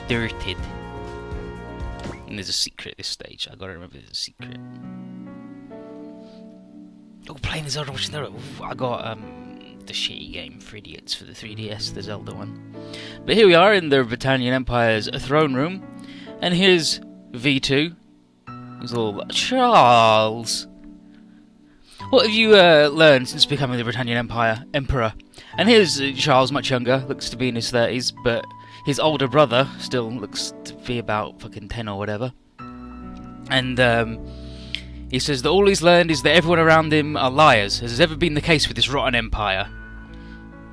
dirted. And there's a secret at this stage. I gotta remember there's a secret. Oh, playing the Zelda, watching the... I got the shitty game for idiots for the 3DS, the Zelda one. But here we are in the Britannian Empire's throne room, and here's V2. He's all Charles. What have you learned since becoming the Britannian Emperor? And here's Charles, much younger, looks to be in his 30s, but his older brother still looks to be about fucking 10 or whatever. And he says that all he's learned is that everyone around him are liars, as has ever been the case with this rotten empire.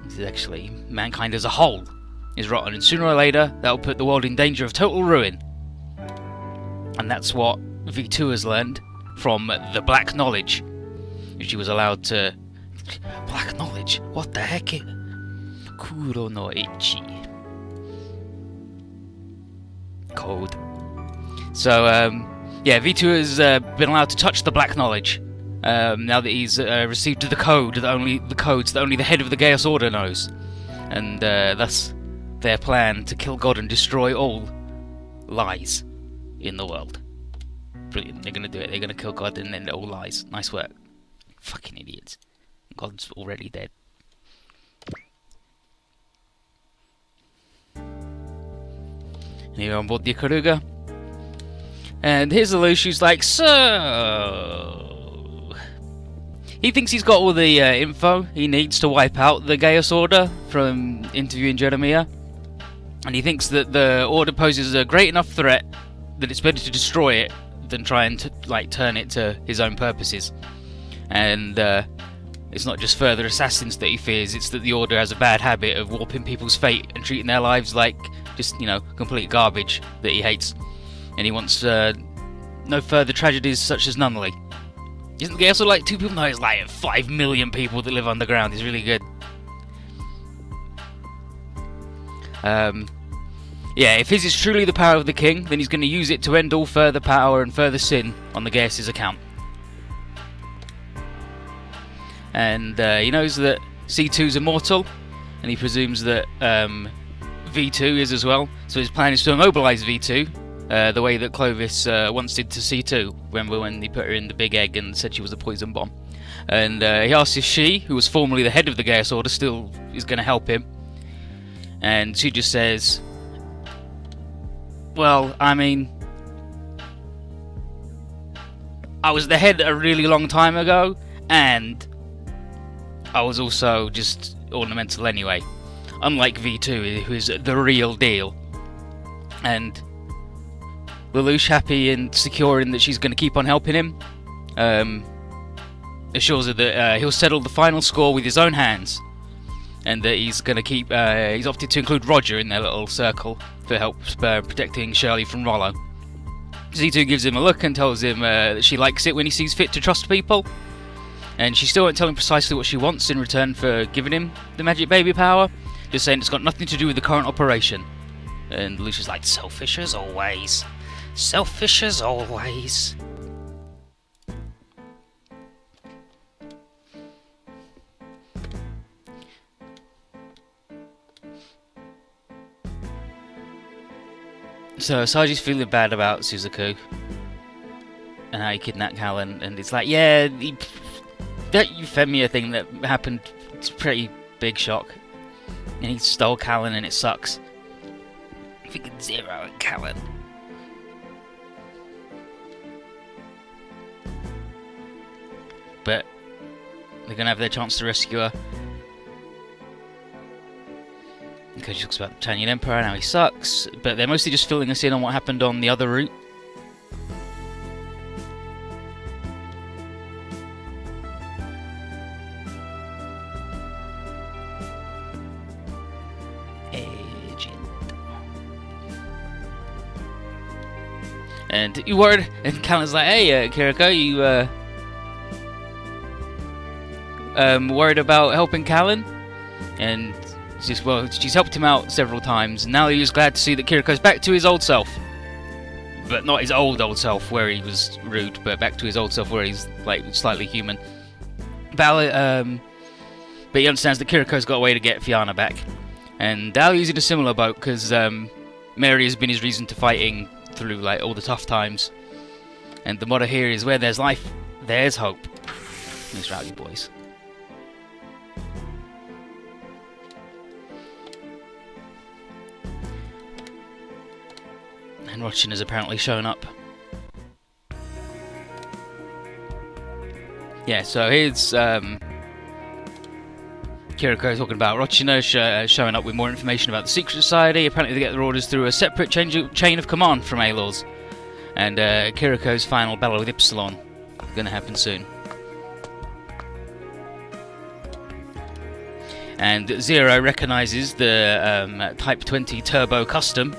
This is actually mankind as a whole is rotten, and sooner or later that'll put the world in danger of total ruin. And that's what V2 has learned from the Black Knowledge, which he was allowed to... Black Knowledge? What the heck? Kuro no Ichi. Code. So, yeah, V2 has been allowed to touch the Black Knowledge. Now that he's received the codes that only the head of the Chaos Order knows. And thus their plan to kill God and destroy all lies in the world. Brilliant, they're gonna do it. They're gonna kill God and then all lies. Nice work. Fucking idiots. God's already dead. And here on board the Ikaruga. And here's the Lelouch who's like, so... He thinks he's got all the info he needs to wipe out the Chaos Order from interviewing Jeremiah. And he thinks that the Order poses a great enough threat that it's better to destroy it than try and turn it to his own purposes. And it's not just further assassins that he fears, it's that the Order has a bad habit of warping people's fate and treating their lives like just, complete garbage that he hates. And he wants no further tragedies such as Nunnally. Isn't the Chaos Order like 2 people? No, it's like 5 million people that live underground. He's really good. Yeah, if his is truly the power of the king, then he's going to use it to end all further power and further sin on the Chaos' account. And he knows that C2's immortal, and he presumes that V2 is as well. So his plan is to immobilize V2, the way that Clovis once did to C2. Remember when he put her in the big egg and said she was a poison bomb? And he asks if she, who was formerly the head of the Chaos Order, still is going to help him. And she just says, well, I mean, I was the head a really long time ago, and I was also just ornamental anyway. Unlike V2, who is the real deal. And Lelouch, happy and secure in that she's going to keep on helping him, assures her that he'll settle the final score with his own hands. And that he's going to keep, he's opted to include Roger in their little circle for help protecting Shirley from Rollo. Z2 gives him a look and tells him that she likes it when he sees fit to trust people. And she still won't tell him precisely what she wants in return for giving him the magic baby power, just saying it's got nothing to do with the current operation. And Lucia's like, selfish as always. Selfish as always. So Saji's feeling bad about Suzaku and how he kidnapped Callan, and it's like, yeah, that Euphemia thing that happened, it's a pretty big shock. And he stole Callan and it sucks. If he could zero at Callan. But they're gonna have their chance to rescue her. Because she talks about the Britannian Emperor and how he sucks, but they're mostly just filling us in on what happened on the other route. And you worried? And Callan's like, hey, Kiriko, you worried about helping Callan? And she's helped him out several times, and now he was glad to see that Kiriko's back to his old self. But not his old self where he was rude, but back to his old self where he's like slightly human. But he understands that Kiriko's got a way to get Fianna back. And Dali's in a similar boat because Mary has been his reason to fighting through like all the tough times. And the motto here is, where there's life, there's hope. These rowdy boys. And Rochin has apparently shown up. Yeah, so here's Kiriko talking about Rochin showing up with more information about the Secret Society. Apparently they get their orders through a separate chain of command from A-Laws. And Kiriko's final battle with Ypsilon gonna happen soon. And Zero recognises the Type 20 Turbo Custom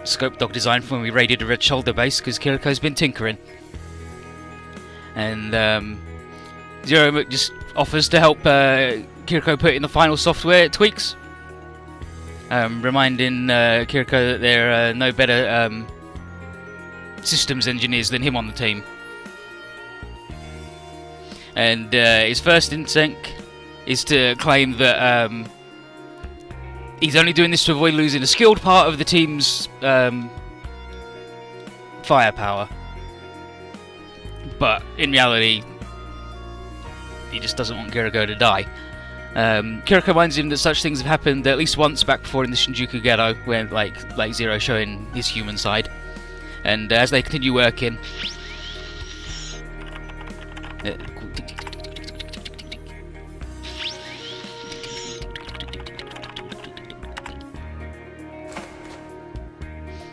scope dog design from when we raided a Red Shoulder base, because Kiriko's been tinkering. And Zero just offers to help Kiriko put in the final software tweaks, reminding Kiriko that there are no better systems engineers than him on the team. And his first instinct is to claim that he's only doing this to avoid losing a skilled part of the team's firepower. But in reality, he just doesn't want Kiriko to die. Kiriko reminds him that such things have happened at least once back before in the Shinjuku Ghetto, where like Zero showing his human side. And as they continue working,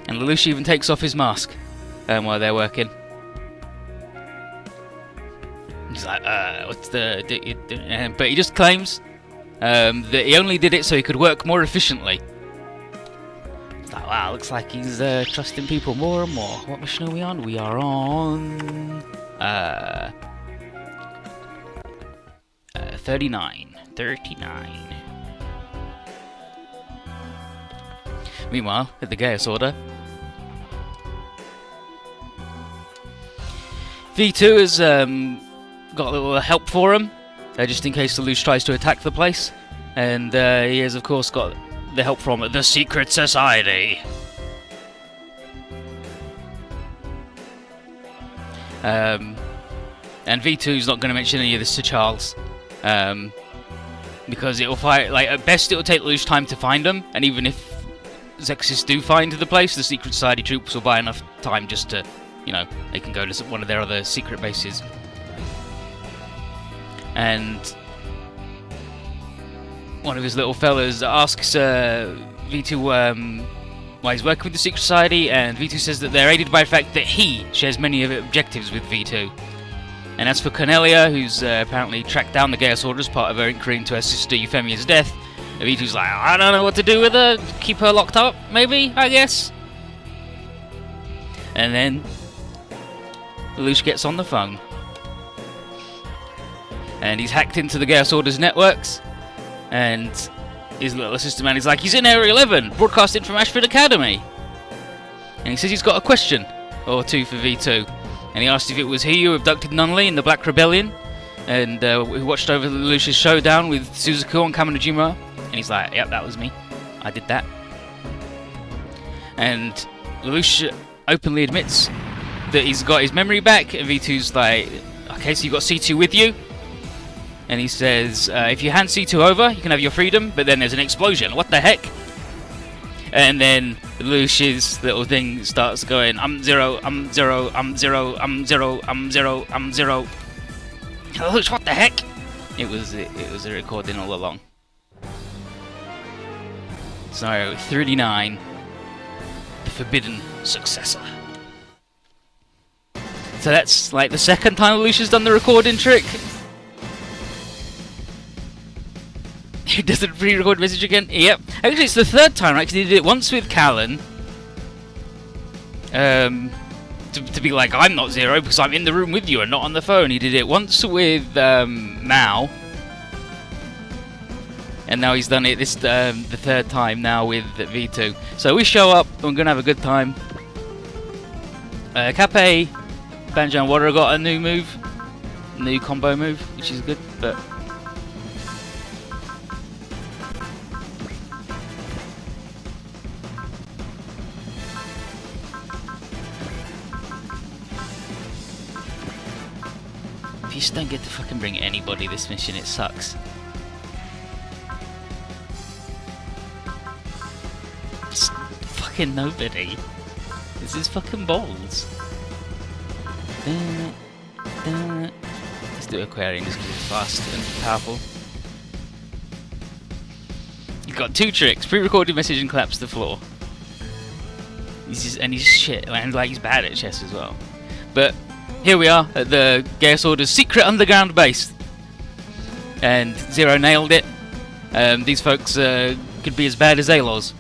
and Lelouch even takes off his mask while they're working. He's like, what's the... but he just claims that he only did it so he could work more efficiently. It's like, wow, looks like he's trusting people more and more. What mission are we on? We are on... 39. Meanwhile, at the Gaius Order, V2 has got a little help for him, just in case Lelouch tries to attack the place. And he has, of course, got the help from the Secret Society. And V2's not going to mention any of this to Charles, because it'll fight. Like at best, it'll take Lelouch time to find them, and even if Zexus do find the place, the Secret Society troops will buy enough time just to, you know, they can go to one of their other secret bases. And one of his little fellas asks V2 why he's working with the Secret Society, and V2 says that they're aided by the fact that he shares many of the objectives with V2. And as for Cornelia, who's apparently tracked down the Gaius Order as part of her inquiry into her sister Euphemia's death, V2's like, I don't know what to do with her, keep her locked up, maybe, I guess. And then Lelouch gets on the phone. And he's hacked into the Gaius Order's networks, and his little assistant man is like, he's in Area 11, broadcasting from Ashford Academy. And he says he's got a question or two for V2. And he asked if it was he who abducted Nunley in the Black Rebellion, and who watched over Lelouch's showdown with Suzuku on Kaminojima. And he's like, yep, that was me. I did that. And Lelouch openly admits that he's got his memory back, and V2's like, okay, so you got C2 with you? And he says, if you hand C2 over, you can have your freedom, but then there's an explosion. What the heck? And then Lelouch's little thing starts going, I'm zero, I'm zero, I'm zero, I'm zero, I'm zero, I'm zero. Lelouch, what the heck? It was a recording all along. Scenario 39, the Forbidden Successor. So that's like the second time Lelouch has done the recording trick. He does the pre-recorded message again? Yep. Actually, it's the third time, right? Because he did it once with Callan. To be like, I'm not Zero because I'm in the room with you and not on the phone. He did it once with Mao. And now he's done it this the third time now with V2. So we show up, and we're going to have a good time. Cape, Banjo and Water got a new move. New combo move, which is good, but... You just don't get to fucking bring anybody this mission, it sucks. Just fucking nobody. This is fucking balls. Let's do Aquarian just because it's fast and powerful. You've got 2 tricks: pre-recorded message and collapse the floor. He's shit, and like he's bad at chess as well. But here we are at the Chaos Order's secret underground base, and Zero nailed it. These folks could be as bad as Aloz.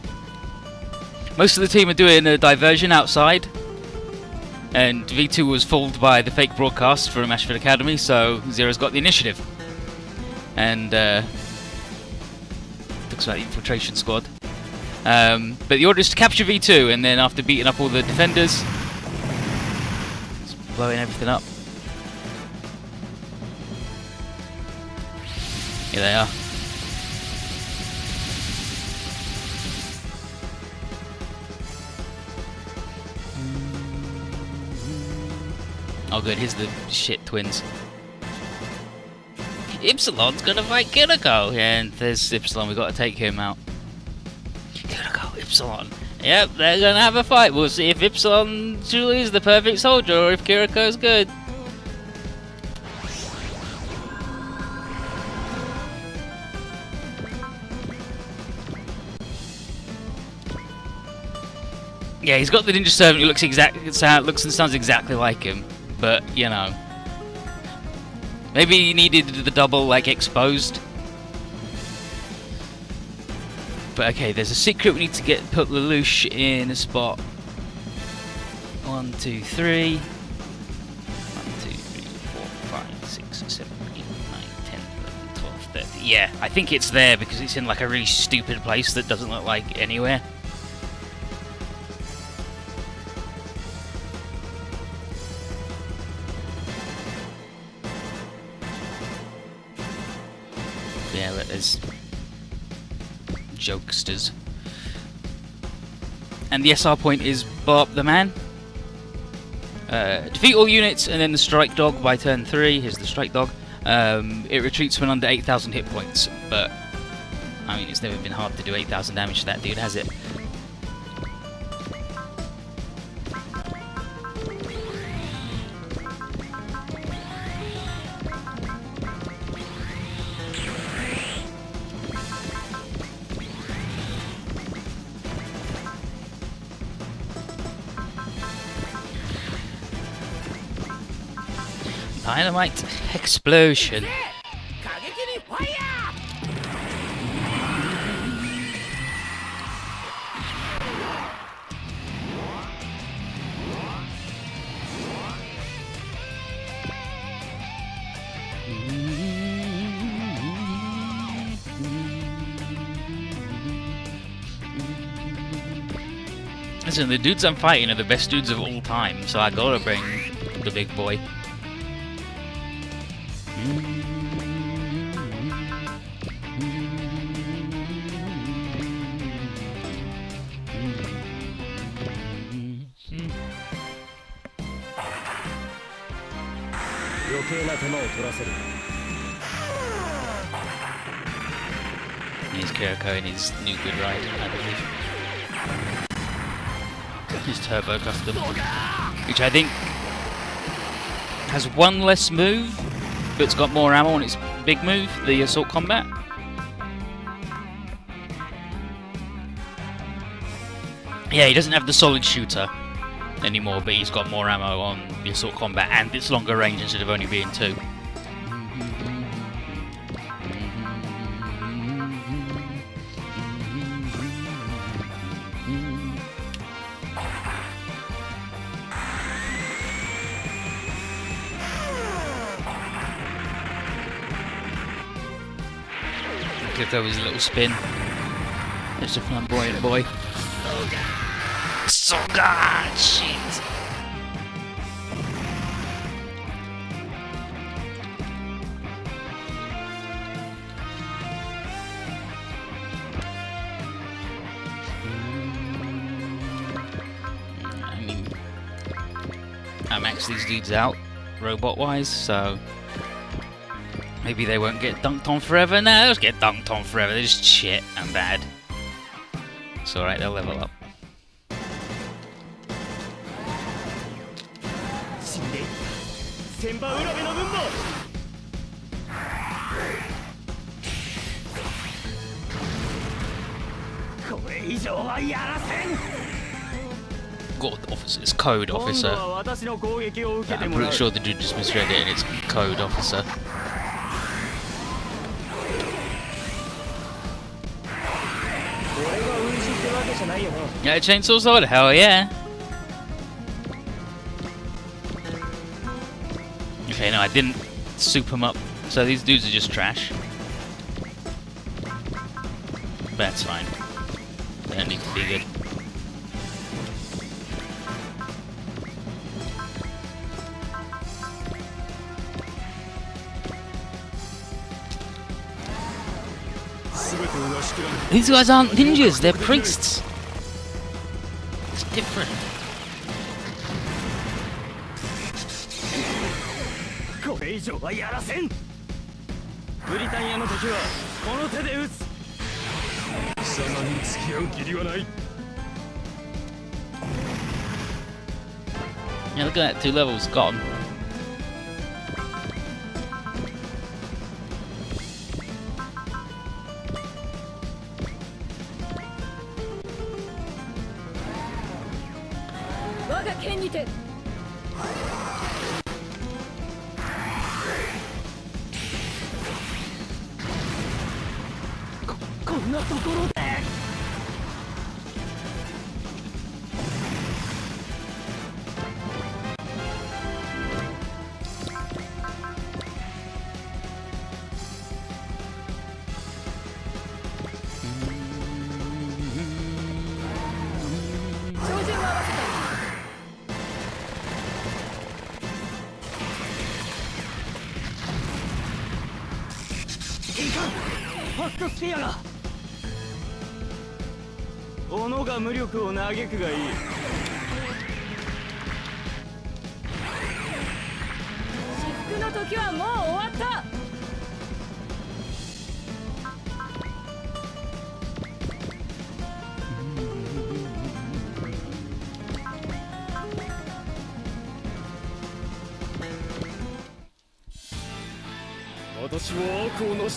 Most of the team are doing a diversion outside, and V2 was fooled by the fake broadcast from Ashford Academy, so Zero's got the initiative. And looks like the infiltration squad. But the order is to capture V2, and then after beating up all the defenders, just blowing everything up. Here they are. Oh good, here's the shit twins. Ypsilon's gonna fight Kiriko! And there's Ypsilon, we've got to take him out. Kiriko, Ypsilon. Yep, they're gonna have a fight. We'll see if Ypsilon truly is the perfect soldier or if Kiriko's good. Yeah, he's got the ninja servant who looks looks and sounds exactly like him. But, you know, maybe he needed the double, like, exposed. But okay, there's a secret. We need to put Lelouch in a spot. 1, 2, 3. 1, 2, 3, 4, 5, 6, 7, 8, 9, 10, 11, 12, 13. Yeah, I think it's there because it's in, like, a really stupid place that doesn't look like anywhere. Yeah, but there's jokesters. And the SR point is blow up the man. Defeat all units and then the strike dog by turn 3. Here's the strike dog. It retreats when under 8,000 hit points. But, I mean, it's never been hard to do 8,000 damage to that dude, has it? Dynamite explosion. Listen, the dudes I'm fighting are the best dudes of all time, so I gotta bring the big boy. Here's Kiriko in his new good ride, I believe. His turbo custom, which I think has 1 less move, but it's got more ammo on its big move, the assault combat. Yeah, he doesn't have the solid shooter anymore, but he's got more ammo on the assault combat, and it's longer range instead of only being 2. Go his little spin. There's a flamboyant boy. Soga! Shit! I mean, I maxed these dudes out, robot-wise, so Maybe they won't get dunked on forever. No, they'll just get dunked on forever. They're just shit and bad. It's alright, they'll level up. God officers, code officer. I'm pretty sure the dude just misread it and it's code officer. Yeah, chainsaw sword? Hell yeah! Okay, no, I didn't soup them up, so these dudes are just trash. But that's fine. They don't need to be good. These guys aren't ninjas, they're priests. It's different. Yeah, look at that, 2 levels gone.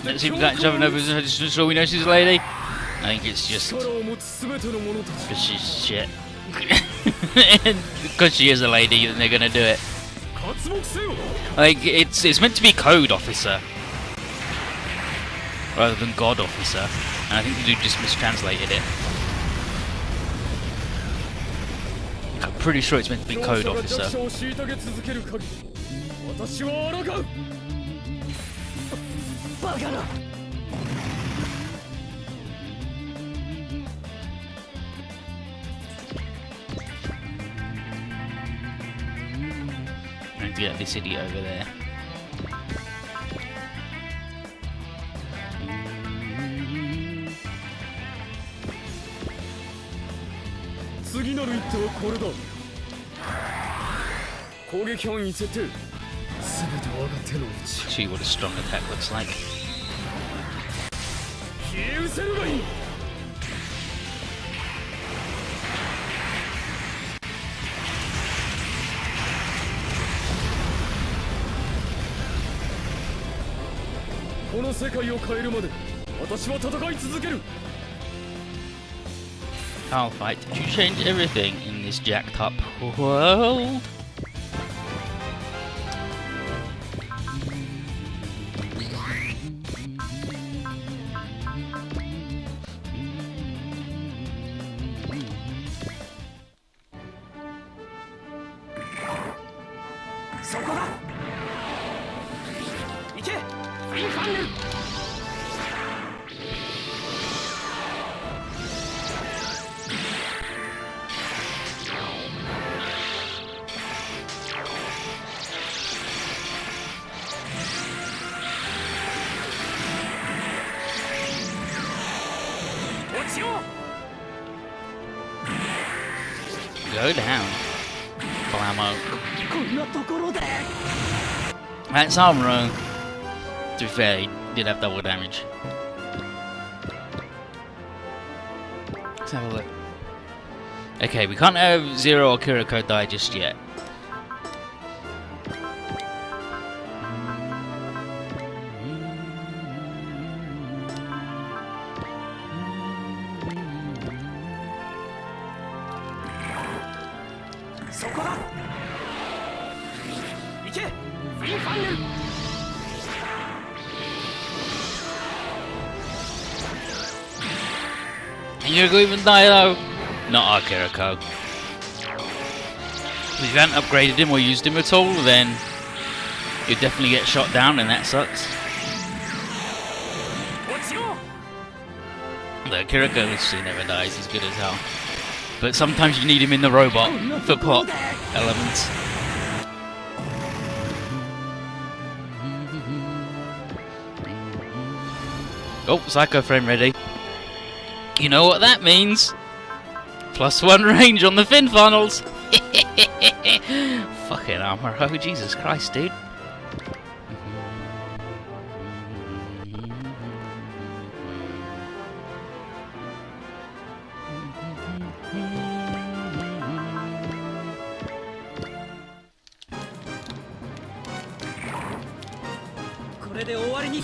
Let's see if we got jumping over just so we know she's a lady. I think it's just because she's shit. And because she is a lady, then they're gonna do it. Like it's meant to be code officer rather than god officer, and I think the dude just mistranslated it. I'm pretty sure it's meant to be code officer. And get this idiot over there. See what a strong attack looks like. I'll fight to change everything in this jacked up world. Go down. Blammo. That's Amro. To be fair, he did have double damage. Let's have a look. Okay, we can't have Zero or Kiriko die just yet. And you're going to even die though? Not our Kiriko. If you hadn't upgraded him or used him at all, then you'd definitely get shot down, and that sucks. The Kiriko literally never dies, he's good as hell. But sometimes you need him in the robot for plot elements. Oh, Psycho Frame ready. You know what that means? +1 range on the fin funnels. Fucking armor. Oh, Jesus Christ, dude.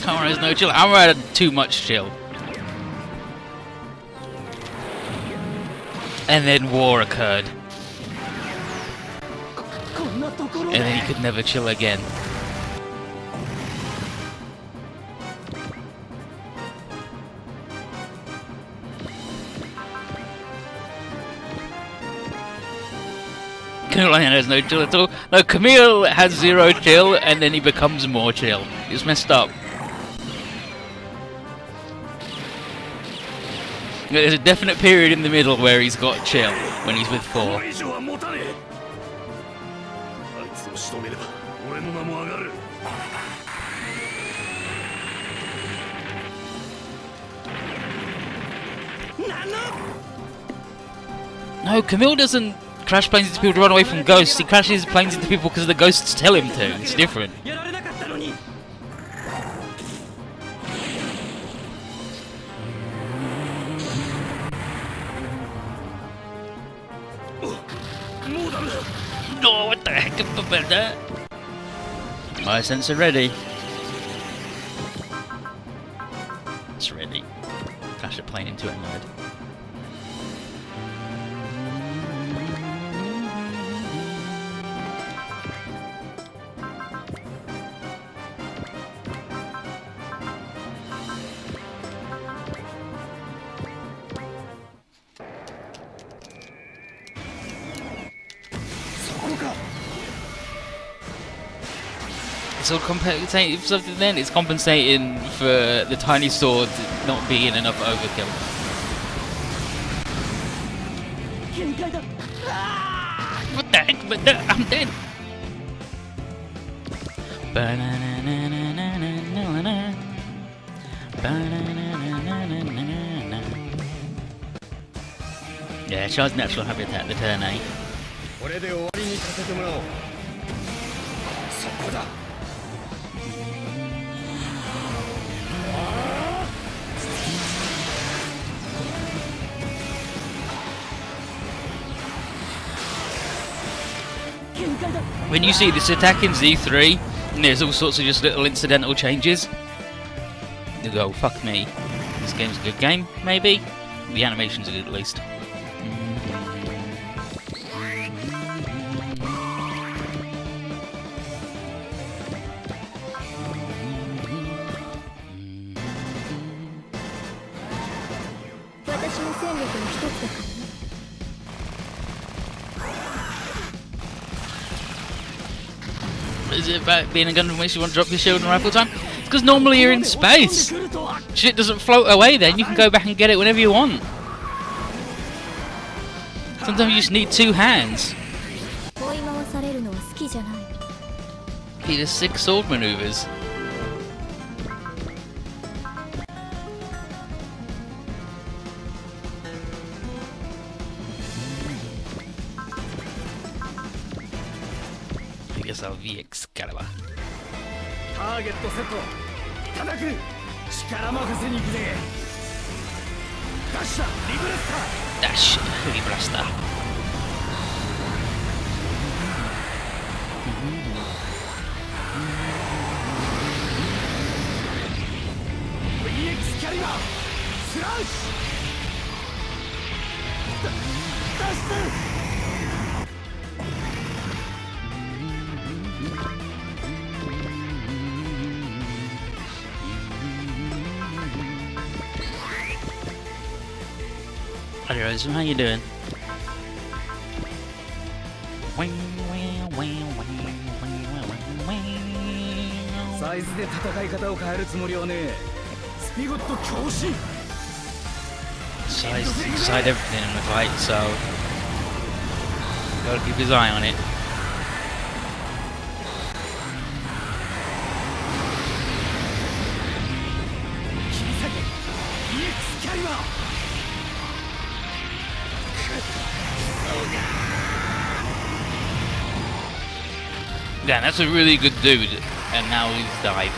Armor has no chill. Armor had too much chill. And then war occurred. And then he could never chill again. Camille has no chill at all. No, Camille has 0 chill and then he becomes more chill. It's messed up. There's a definite period in the middle where he's got chill when he's with 4. No, Camille doesn't crash planes into people to run away from ghosts. He crashes planes into people because the ghosts tell him to. It's different. No, what the heck about that? My sensor ready. It's ready. Crash a plane into it mode. It's all compensating for something then? It's compensating for the tiny sword not being enough overkill. What the heck? But I'm dead! Yeah, Char's natural habitat, the turn A. When you see this attack in Z3, and there's all sorts of just little incidental changes, you go, fuck me. This game's a good game, maybe? The animations are good at least. Is it about being a gun from which you want to drop your shield in rifle time? It's because normally you're in space. Shit doesn't float away then, you can go back and get it whenever you want. Sometimes you just need 2 hands. He does 6 sword maneuvers. I guess I'll V Excalibur. 叩く。力任せに行くぜ。ダッシュだ、リブラスター。ダッシュフリーブラスター。VX キャリバースラッシュ。ダッシュ。Hi Rose, how you doing? サイズで戦い方を変えるつもりはねえ。スピゴット強振。 Size to decide everything in the fight, so gotta keep his eye on it. Yeah, that's a really good dude, and now he's died.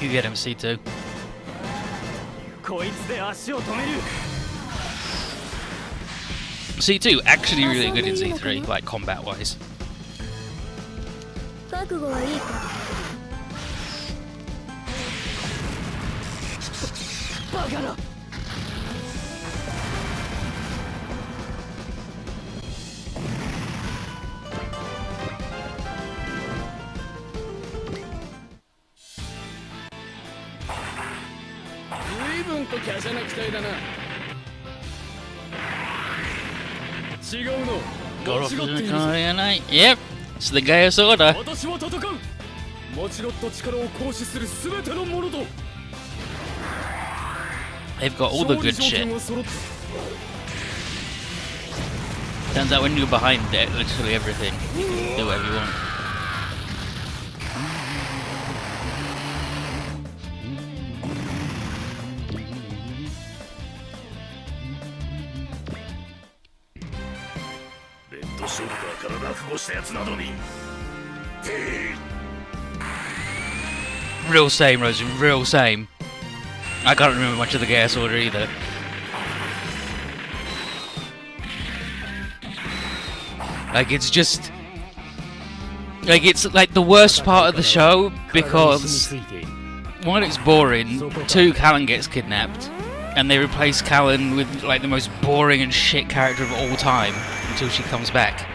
You get him, C2. C2 actually really good in Z3, like combat wise. 覚悟はいいか。バカな。随分と華奢な機体だな。違うの。 Got off the night. Yep, it's the Gaius Order. 私は戦う。間違った力を行使するすべてのものと。 They've got all the good shit. Turns out when you're behind it, literally everything, you can do whatever you want. Real same, Rosie, real same. I can't remember much of the Gaius Order either. Like, it's just... Like, it's like the worst part of the show because... One, it's boring. Two, Callan gets kidnapped. And they replace Callan with, like, the most boring and shit character of all time until she comes back.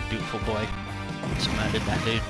Beautiful boy. Just murdered that dude.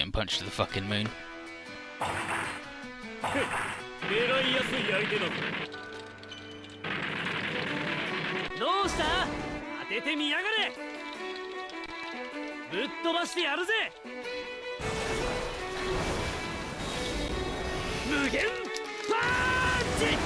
getting punched to the fucking moon. 狙いやすい相手だぞ。どうした？当ててみやがれ。ぶっ飛ばしてやるぜ。無限パンチ。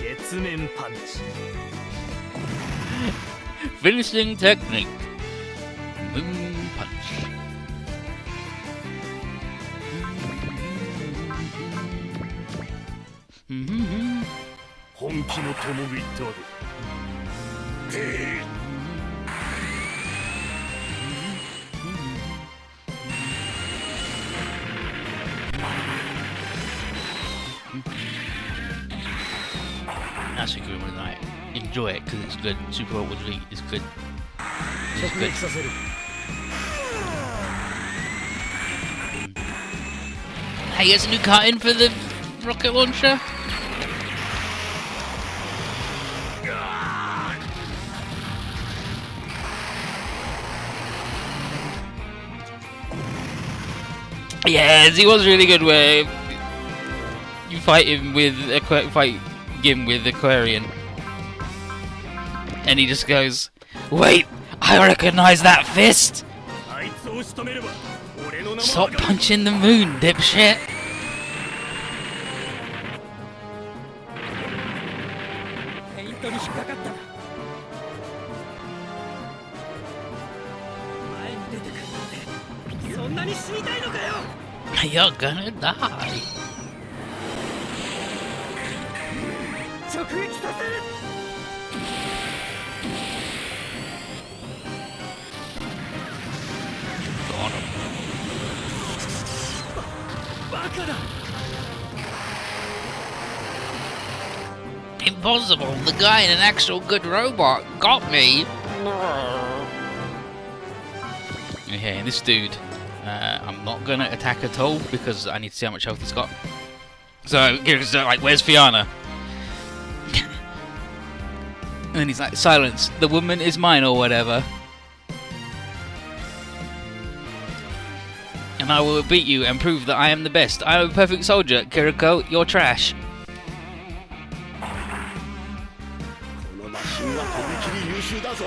月面パンチ。 Finishing technique. Moon punch. 本気の共食いってわけ。That's a good one. I enjoy it because it's good. Super Outward Elite is good. It's good. させる。 Hey, there's a new carton for the rocket launcher. Yes, he was really good. Where you fight him with Aquarian, and he just goes, "Wait, I recognize that fist! あいつを仕留めれば俺の名 Stop 前 punching the moon, dipshit!" フェイントに引っかかったな。前に出てくるなんてそんなに死にたいのかよ。 You're gonna die. 直撃させる。バカだ。 Impossible! The guy in an actual good robot got me! Okay, this dude, I'm not gonna attack at all because I need to see how much health he's got. So, here's like, where's Fiona? And he's like, silence, the woman is mine or whatever. And I will beat you and prove that I am the best. I am a perfect soldier. Kiriko, you're trash. このマシンはとびきり優秀だぞ。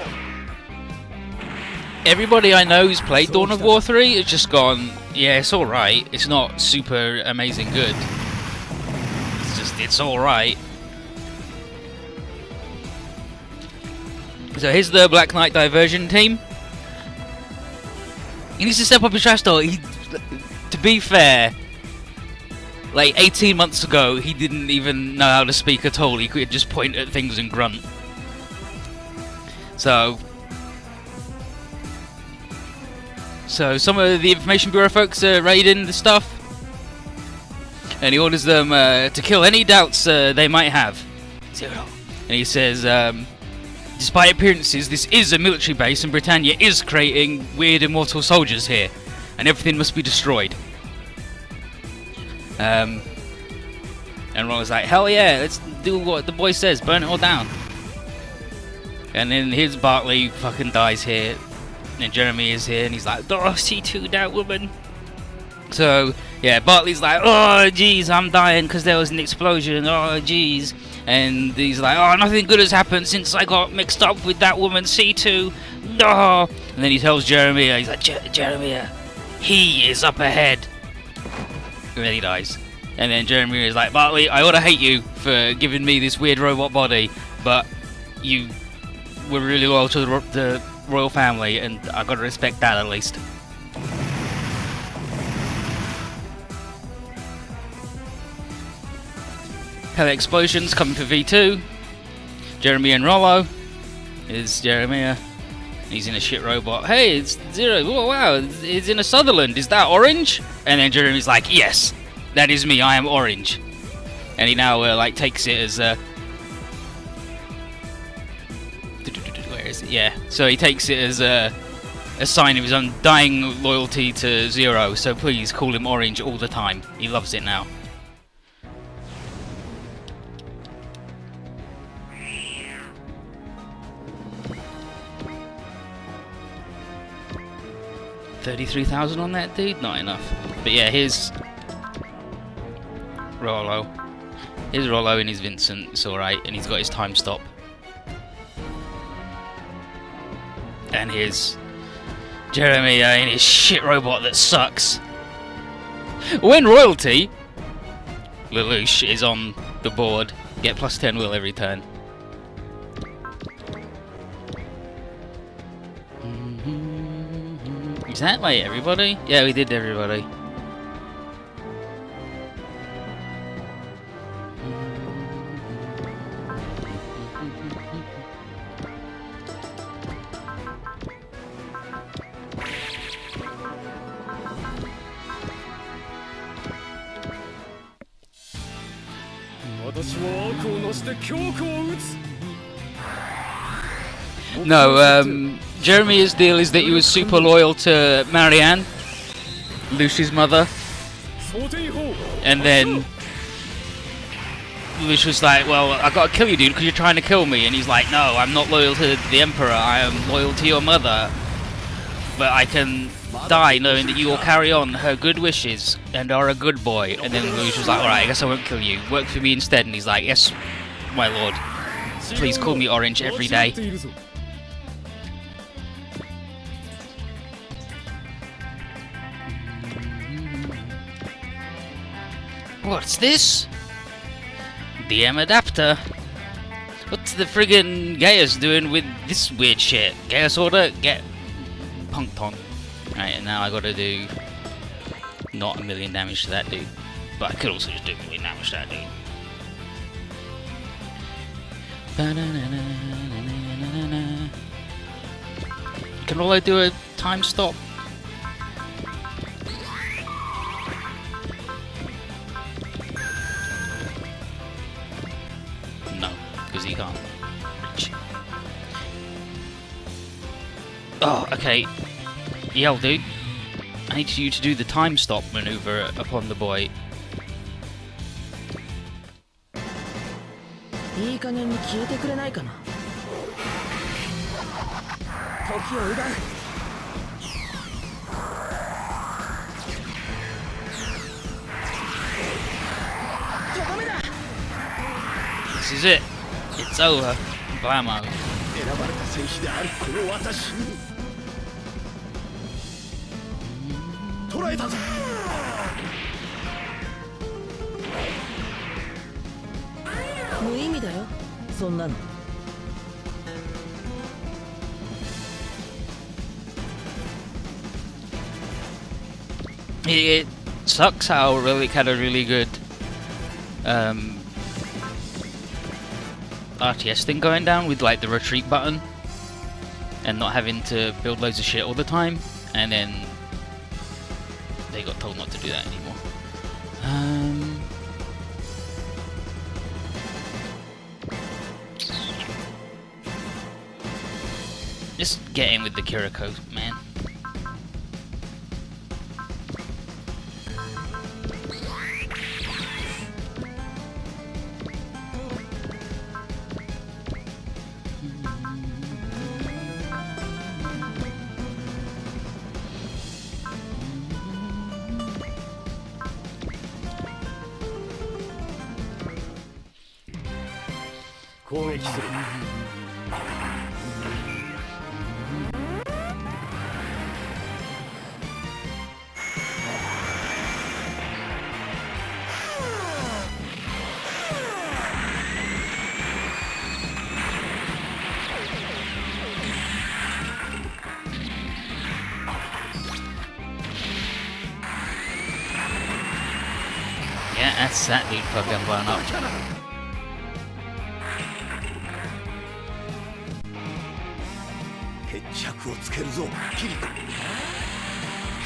Everybody I know who's played Dawn of War 3 has just gone, yeah, it's alright. It's not super amazing good. It's just, it's alright. So here's the Black Knight Diversion team. He needs to step up his trash talk. To be fair, like 18 months ago, he didn't even know how to speak at all. He could just point at things and grunt. So some of the Information Bureau folks are raiding the stuff, and he orders them to kill any doubts they might have. And he says, despite appearances, this is a military base, and Britannia is creating weird immortal soldiers here, and everything must be destroyed. And Roller's like, hell yeah, let's do what the boy says, burn it all down. And then here's Bartley fucking dies here. And Jeremy is here, and he's like, oh, C2, that woman. So, yeah, Bartley's like, oh, jeez, I'm dying because there was an explosion, oh, jeez. And he's like, oh, nothing good has happened since I got mixed up with that woman, C2. No. And then he tells Jeremiah, he's like, Jeremiah, he is up ahead. And then he dies. And then Jeremiah is like, Bartley, I ought to hate you for giving me this weird robot body, but you were really loyal to the royal family, and I gotta respect that at least. Hell explosions coming for V2. Jeremy and Rollo. Is Jeremiah. He's in a shit robot. Hey, it's Zero. Oh, wow, it's in a Sutherland. Is that Orange? And then Jeremy's like, yes, that is me. I am Orange. and he now like takes it as where is it? Yeah, so he takes it as a sign of his undying loyalty to Zero. So please call him Orange all the time. He loves it now. $33,000 on that, dude? Not enough. But yeah, here's Rollo. Here's Rollo and his Vincent. It's alright. And he's got his time stop. And here's Jeremy in his shit robot that sucks. When Royalty Lelouch is on the board, get plus 10 will every turn. Is that like everybody? Yeah, we did everybody. No, Jeremy's deal is that he was super loyal to Marianne, Lucy's mother, and then Lucy was like, well, I gotta kill you, dude, because you're trying to kill me, and he's like, no, I'm not loyal to the Emperor, I am loyal to your mother, but I can die knowing that you will carry on her good wishes and are a good boy. And then Lucy was like, alright, I guess I won't kill you, work for me instead, and he's like, yes, my lord, please call me Orange every day. What's this? DM adapter. What's the friggin' Gaius doing with this weird shit? Gaius order, get punked on. Right, and now I gotta do not 1,000,000 damage to that dude. But I could also just do 1,000,000 damage to that dude. Can all I do a time stop? No, because he can't reach. Oh, okay. Yell, dude. I need you to do the time stop maneuver upon the boy. いい加減に消えてくれないかな。時を奪う。とどめだ。This is it. It's over. Blammo. 選ばれた戦士であるこの私に捕らえたぞ。無意味だよ。そんなの。It sucks how Relic had a really good RTS thing going down with like the retreat button and not having to build loads of shit all the time, and then they got told not to do that anymore. Just get in with the Kiriko, man. Yeah, that's that dude fucking blown up.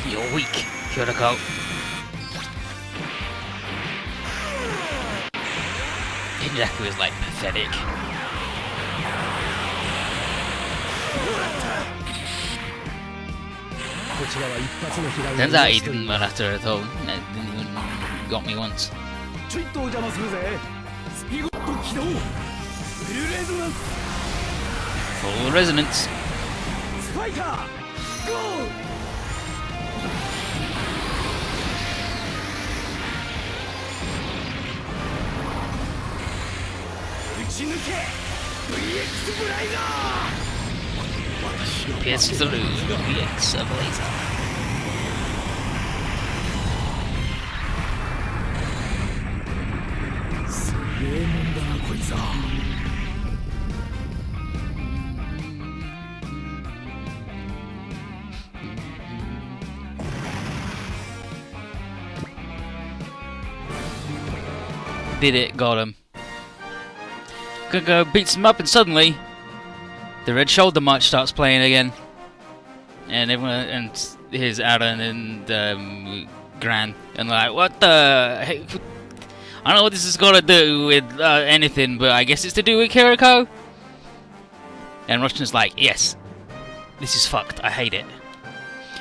You're weak, Kiriko. Kenjaku is like pathetic. Turns out he didn't matter at all. It didn't even got me once. ちょいとお邪魔するぜ。スピゴット起動。フルレゾナンス。 Full resonance. スパイカー。ゴー。打ち抜け。VX ブライザー。 Pierce through VX of laser. Did it, got him. Go beats him up, and suddenly the Red Shoulder March starts playing again, and everyone, and here's Aaron and Gran, and like, what the heck? I don't know what this has got to do with anything, but I guess it's to do with Kiriko. And Roshin's like, yes, this is fucked. I hate it.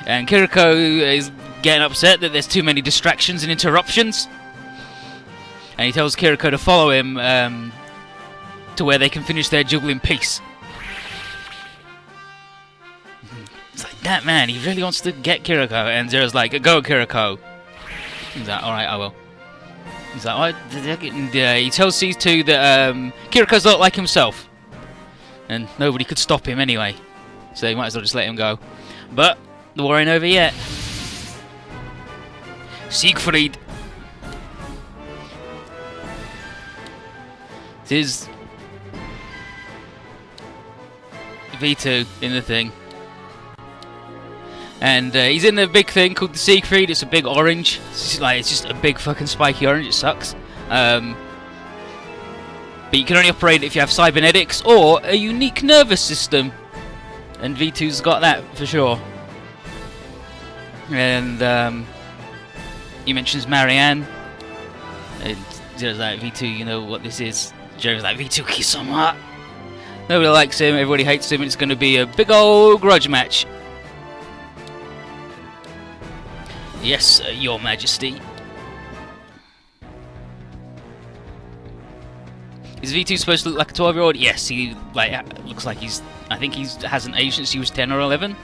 And Kiriko is getting upset that there's too many distractions and interruptions, and he tells Kiriko to follow him to where they can finish their duel in peace. It's like, that man, he really wants to get Kiriko, and Zero's like, go Kiriko. He's like, alright, I will. He's like, he tells C2 that Kiriko's not like himself, and nobody could stop him anyway, so you might as well just let him go. But the war ain't over yet. Siegfried. This is V2 in the thing. And he's in a big thing called the Siegfried. It's a big orange. It's just a big fucking spiky orange. It sucks. But you can only operate it if you have cybernetics or a unique nervous system. And V2's got that for sure. And he mentions Marianne. And Zero's like, V2, you know what this is? Jerry's like, V2 Kisama. Nobody likes him, everybody hates him, and it's going to be a big old grudge match. Yes, your majesty. Is V2 supposed to look like a 12-year-old? Yes, he looks like he's... I think he hasn't aged since he was 10 or 11.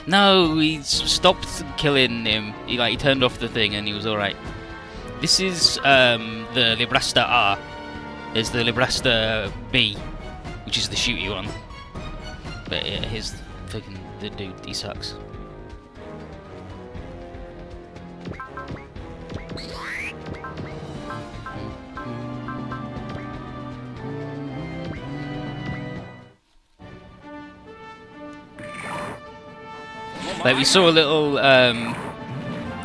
No, he stopped killing him. He turned off the thing and he was alright. This is the Librasta R. There's the Librasta B, which is the shooty one. But yeah, here's fucking the dude, he sucks. Like, we saw a little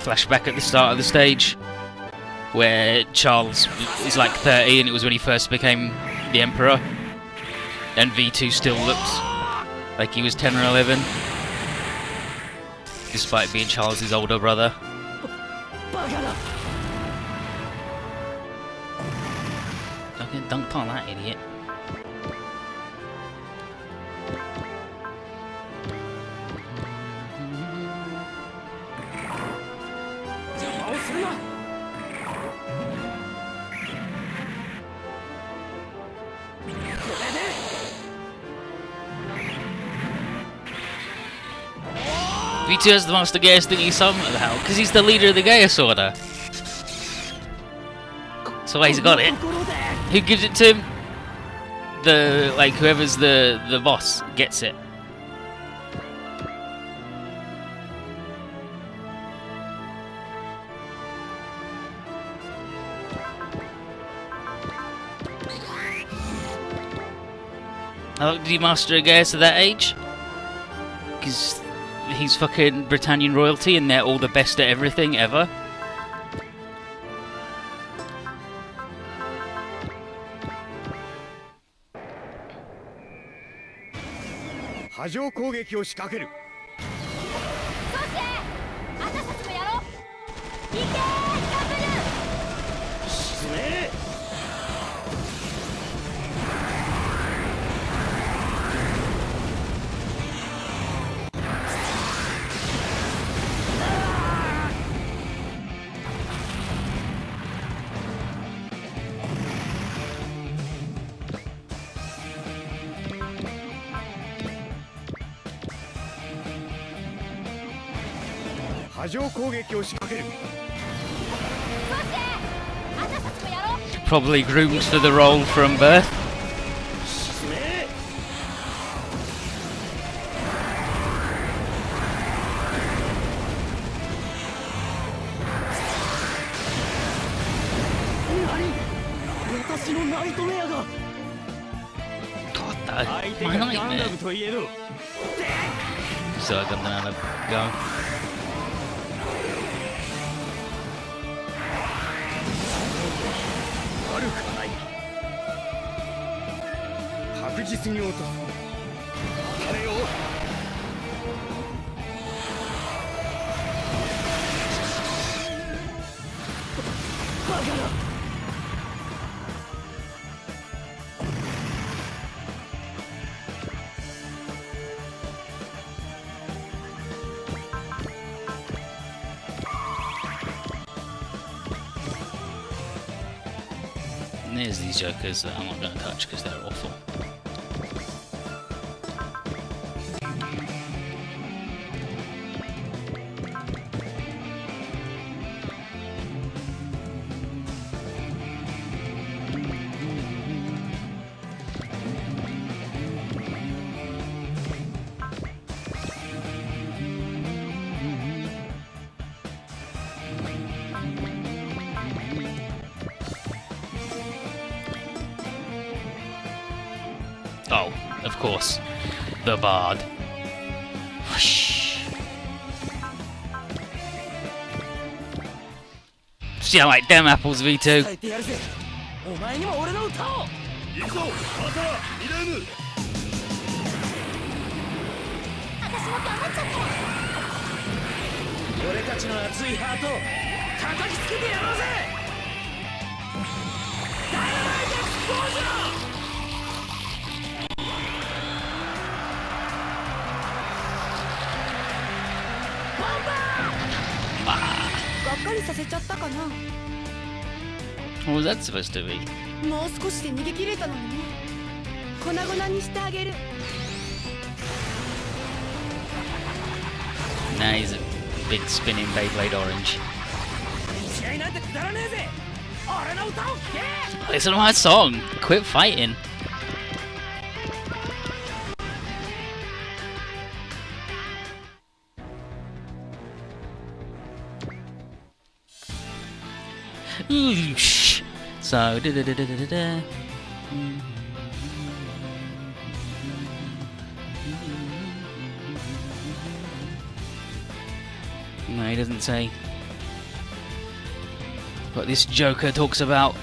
flashback at the start of the stage where Charles is like 30 and it was when he first became the Emperor, and V2 still looked like he was 10 or 11 despite being Charles' older brother. Don't get dunked on, that idiot. V2 has the Master Gaius thingy somehow, because he's the leader of the Gaius Order. That's why he's got it. Who gives it to him? Whoever's the boss gets it. How did he master a Gaius at that age? Because he's fucking Britannian royalty and they're all the best at everything ever. 波状攻撃を仕掛ける。そうして私たちもやろう。行けーガブル。沈め。波状攻撃を仕掛ける。そうして私たちもやろう。 Probably groomed for the role from birth. 沈め。何？私のナイトメアが。 God, 相 that 手 my がガンダ nightmare. ムといえど。 So I got another go. 悪くない。確実に落とす。食べよう。バカだ。And there's these jokers that I'm not going to touch because they're awful. Oh, of course, the bard. Whoosh. See, I like them apples V2. えてやるぜ。お前にも俺の歌を。行くぞ、またミレーム。私も頑張っちゃった。俺たちの熱いハート叩きつけてやろうぜ。ダイナマイトエクスポージョン。がっかりさせちゃったかな。 What was that supposed to be? もう少しで逃げ切れたのにね。粉々にしてあげる。 Nah, he's a big spinning Beyblade orange. 試合なんてくだらねえぜ。俺の歌を聴け。 Listen to my song. Quit fighting. Oosh. So da da da da da da. No, he doesn't say. But this Joker talks about.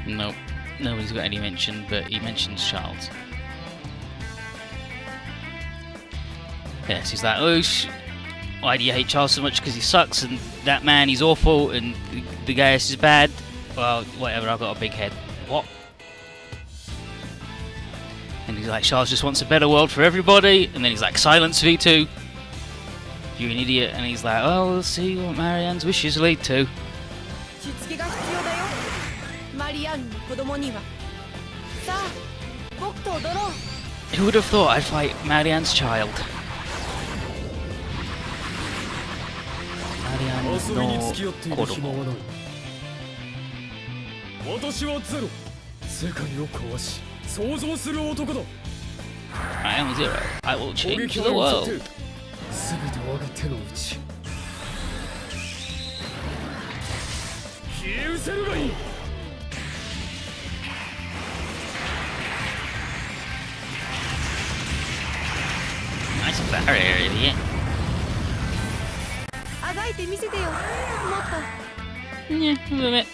Nope, nobody's got any mention, but he mentions Charles. Yes, he's like, oh, why do you hate Charles so much? Because he sucks, and that man, he's awful, and the guy else is bad. Well, whatever, I've got a big head. What? And he's like, Charles just wants a better world for everybody, and then he's like, silence V2. You're an idiot, and he's like, oh, we'll see what Marianne's wishes lead to. しつけが必要だよ。マリアンの子供には。さあ、僕と踊ろう。 Who would have thought I'd fight Marianne's child? Marianne's 遊びに付き合っている no 暇はない。私はゼロ。世界を壊し、創造する男だ。 I am Zero. I will 攻 change 撃 the を寄 world. せて、すべて我が手の内。消え失せるがいい。 Nice barrier, idiot. あがいてみせてよ。もっ Yeah, a little bit.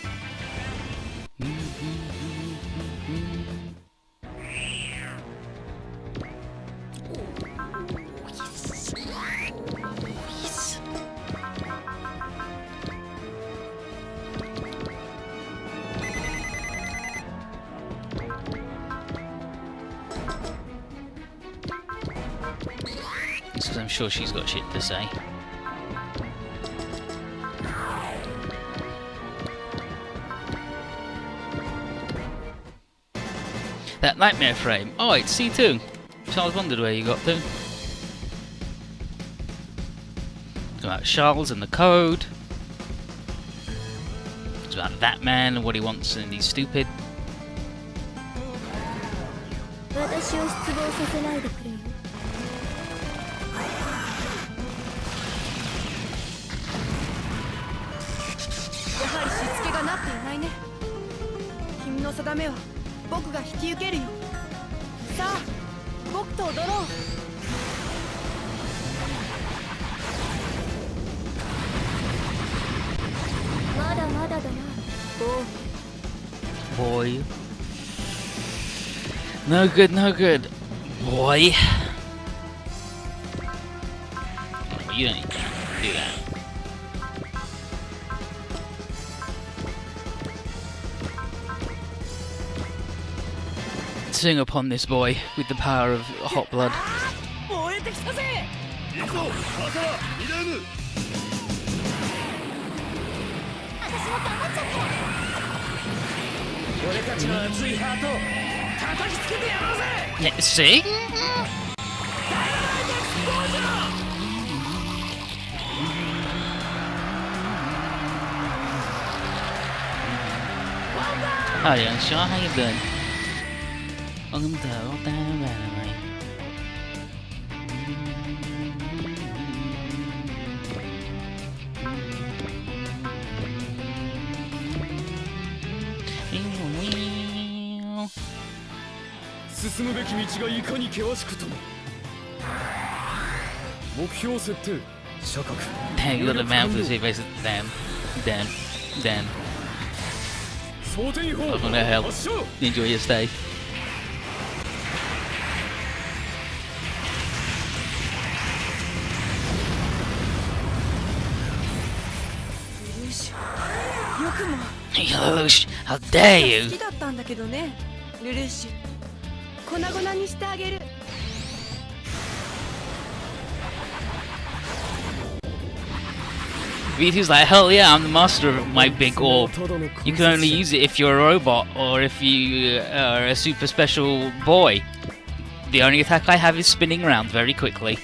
Because I'm sure she's got shit to say. That nightmare frame. Oh, it's C2. Charles wondered where you got to. It's about Charles and the code. It's about that man and what he wants and he's stupid. 私を失望させないでくれよ。やはりしつけがなっていないね。君の定めは僕が引き受けるよ。さあ、僕と踊ろう。まだまだだな。Boy. No good, no good. Boy. Oh, you don't need to do that. Sing upon this boy with the power of hot blood. 燃えてきたぜ。行くぞ、朝はミラム。私も頑張っちゃった。俺たちの熱いハート叩きつけてやろうぜ。 Yeah, see? Hi, young Sean, how you doing? Welcome to Old Time Anime. Meow. 進むべき道がいかに険しくとも。目標設定、社格。 Dang, you got a man for the sea base. Damn. Damn. 装填砲 Welcome to hell. 発射。 Enjoy your stay. よし。よくも。 Yosh, how dare 好 you! きだったんだけどね、ルルーシュ。粉々にしてあげる。 V2's like, hell yeah, I'm the master of my big orb. You can only use it if you're a robot or if you are a super special boy. The only attack I have is spinning around very quickly.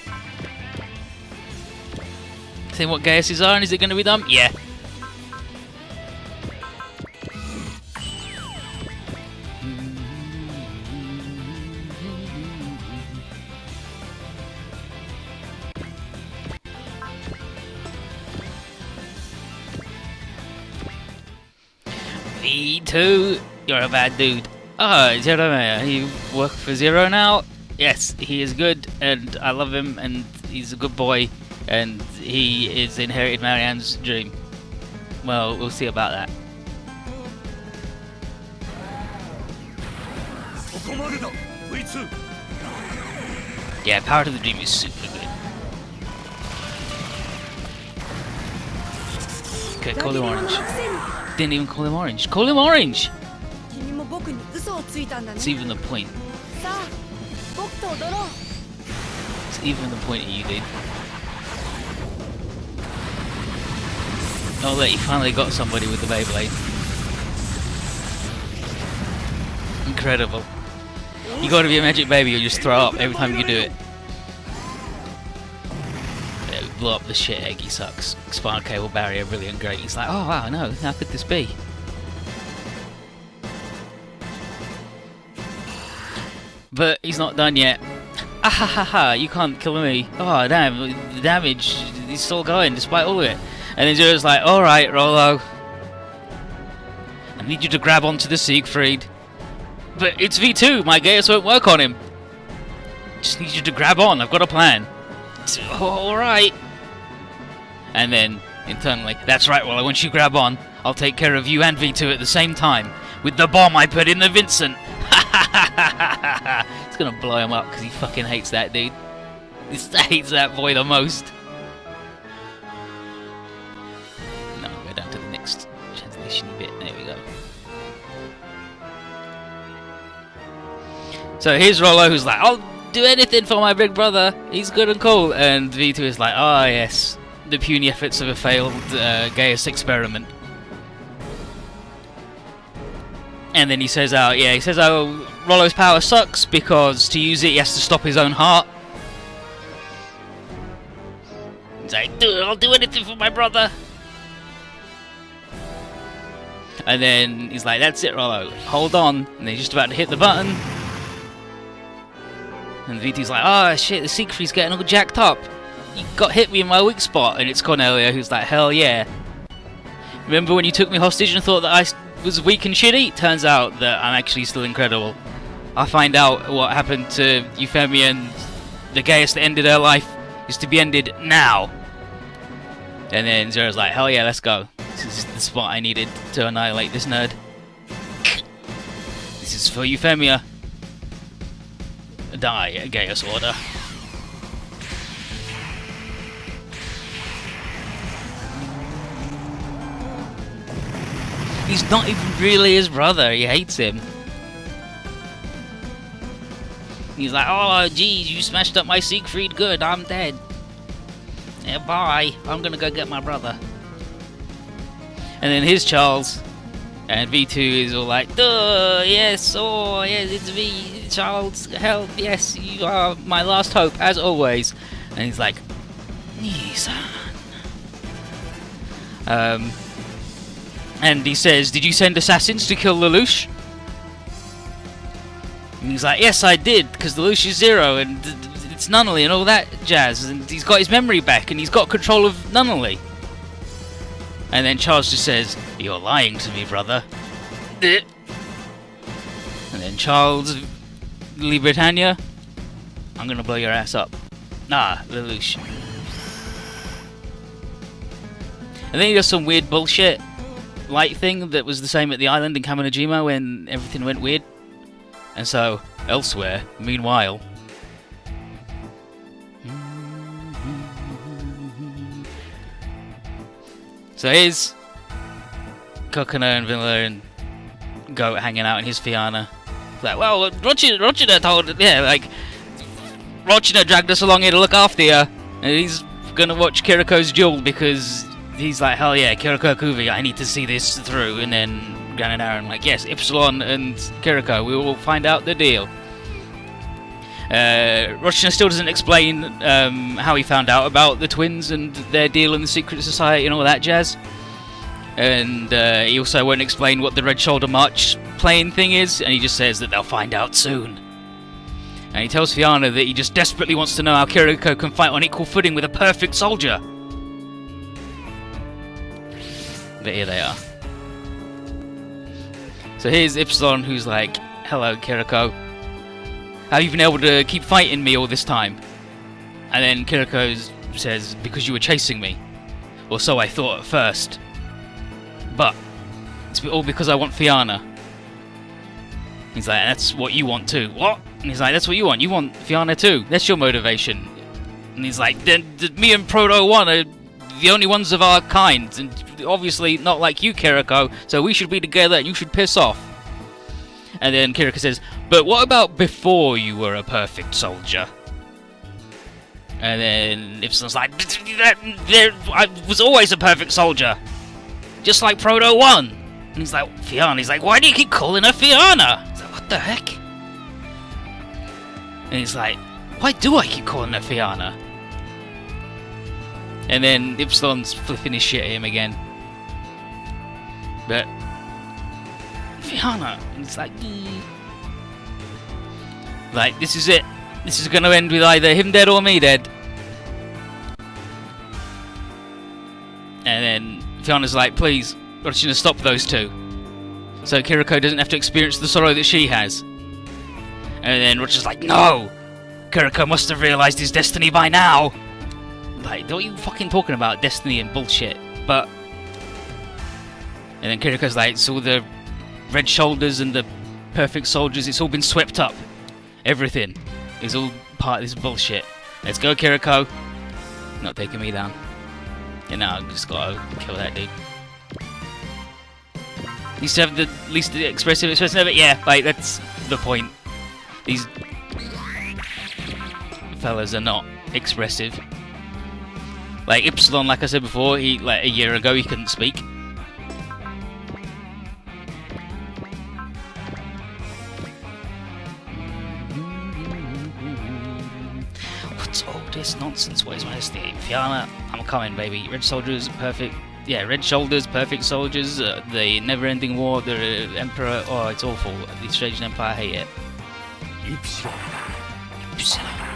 See what Gaius are and is it going to be dumb? Yeah. V2, you're a bad dude. Oh, Zero Man, you work for Zero now? Yes, he is good, and I love him, and he's a good boy, and he is inherited Marianne's dream. Well, we'll see about that. そこまでだ、V2。 Yeah, Power to the Dream is super good. Okay, call him 裏切り者の Orange. くせに Didn't even call him Orange. Call him Orange! 君も僕に嘘をついたんだね。 It's even the point. さあ、僕と踊ろう。 It's even the point of you, dude. Oh look, you finally got somebody with the Beyblade. Incredible. You gotta be a magic baby or just throw up every time you do it. Yeah, we blew up the shit egg, he sucks. Spinal cable barrier, brilliant, great. He's like, oh wow, no, how could this be? But he's not done yet. Ah ha ha ha, you can't kill me. Oh damn, the damage is still going despite all of it. And then Zero's like, alright, Rolo. I need you to grab onto the Siegfried. But it's V2, my Gaius won't work on him. Just need you to grab on, I've got a plan. Alright. And then, internally, that's right, well, once you grab on, I'll take care of you and V2 at the same time. With the bomb I put in the Vincent. It's gonna blow him up because he fucking hates that dude. He hates that boy the most. No, go down to the next translation bit. There we go. So here's Rollo, who's like, I'll do anything for my big brother. He's good and cool. And V2 is like, oh yes, the puny efforts of a failed Gaius experiment. And then he says, Rollo's power sucks because to use it he has to stop his own heart. He's like, dude, I'll do anything for my brother. And then he's like, that's it, Rollo, hold on. And he's just about to hit the button. And V2's like, oh shit, the Siegfried's getting all jacked up. You got hit me in my weak spot. And it's Cornelia who's like, hell yeah. Remember when you took me hostage and thought that I was weak and shitty? Turns out that I'm actually still incredible. I find out what happened to Euphemia and the Gaius that ended her life is to be ended now. And then Zero's like, hell yeah, let's go. This is the spot I needed to annihilate this nerd. This is for Euphemia. Die, Gaius Order. He's not even really his brother, he hates him. He's like, oh geez, you smashed up my Siegfried, good, I'm dead. Yeah, bye, I'm gonna go get my brother. And then here's Charles, and V2 is all like, duh, yes, oh yes, it's me, Charles, help, yes, you are my last hope, as always. And he's like, Nissan. And he says, did you send assassins to kill Lelouch? And he's like, yes, I did, because Lelouch is Zero, and it's Nunnally and all that jazz, and he's got his memory back, and he's got control of Nunnally. And then Charles just says, you're lying to me, brother. And then Charles, Lee Britannia, I'm gonna blow your ass up. Nah, Lelouch. And then he does some weird bullshit light thing that was the same at the island in Kamonojima when everything went weird. And so, elsewhere, meanwhile... So here's Kokona and Villa and Goat hanging out in his Fianna. Like, well, Rochina told... Yeah, like... Rochina dragged us along here to look after you. And he's gonna watch Kiriko's duel because... He's like, hell yeah, Kiriko Kuvi, I need to see this through. And then Gran and Aaron like, yes, Ypsilon and Kiriko, we will find out the deal. Rochina still doesn't explain how he found out about the twins and their deal in the secret society and all that jazz. And he also won't explain what the Red Shoulder March playing thing is, and he just says that they'll find out soon. And he tells Fianna that he just desperately wants to know how Kiriko can fight on equal footing with a perfect soldier. But here they are. So here's Ypsilon, who's like, hello Kiriko. How have you been able to keep fighting me all this time? And then Kiriko says, because you were chasing me. Or so I thought at first. But it's all because I want Fianna. He's like, that's what you want too. What? And he's like, that's what you want. You want Fianna too. That's your motivation. And he's like, then me and Proto 1 are the only ones of our kind, and obviously not like you, Kiriko, so we should be together and you should piss off. And then Kiriko says, but what about before you were a perfect soldier? And then Ypsilon's like, I was always a perfect soldier, just like Proto 1. And he's like, Fianna. He's like, why do you keep calling her Fianna? He's like, what the heck? And he's like, why do I keep calling her Fianna? And then Ypsilon's flipping his shit at him again. But Fianna, it's like, like, this is it. This is gonna end with either him dead or me dead. And then Fianna's like, please, Rochina, stop those two. so Kiriko doesn't have to experience the sorrow that she has. And then Roger's like, no! Kiriko must have realised his destiny by now! Like, what are you fucking talking about? Destiny and bullshit. But... And then Kiriko's like, it's all the red shoulders and the perfect soldiers, it's all been swept up. Everything is all part of this bullshit. Let's go, Kiriko. Not taking me down. And now I've just gotta kill that dude. Used to have the least expressive expression of it? Yeah, like, that's the point. These fellas are not expressive. Like Ypsilon, like I said before, he like a year ago he couldn't speak. What's all this nonsense? What is my destiny? Fianna, I'm coming, baby. Red soldiers, perfect. Yeah, red shoulders, perfect soldiers. The never-ending war, the emperor. Oh, it's awful. The Strange Empire, I hate it. Ypsilon. Ypsilon.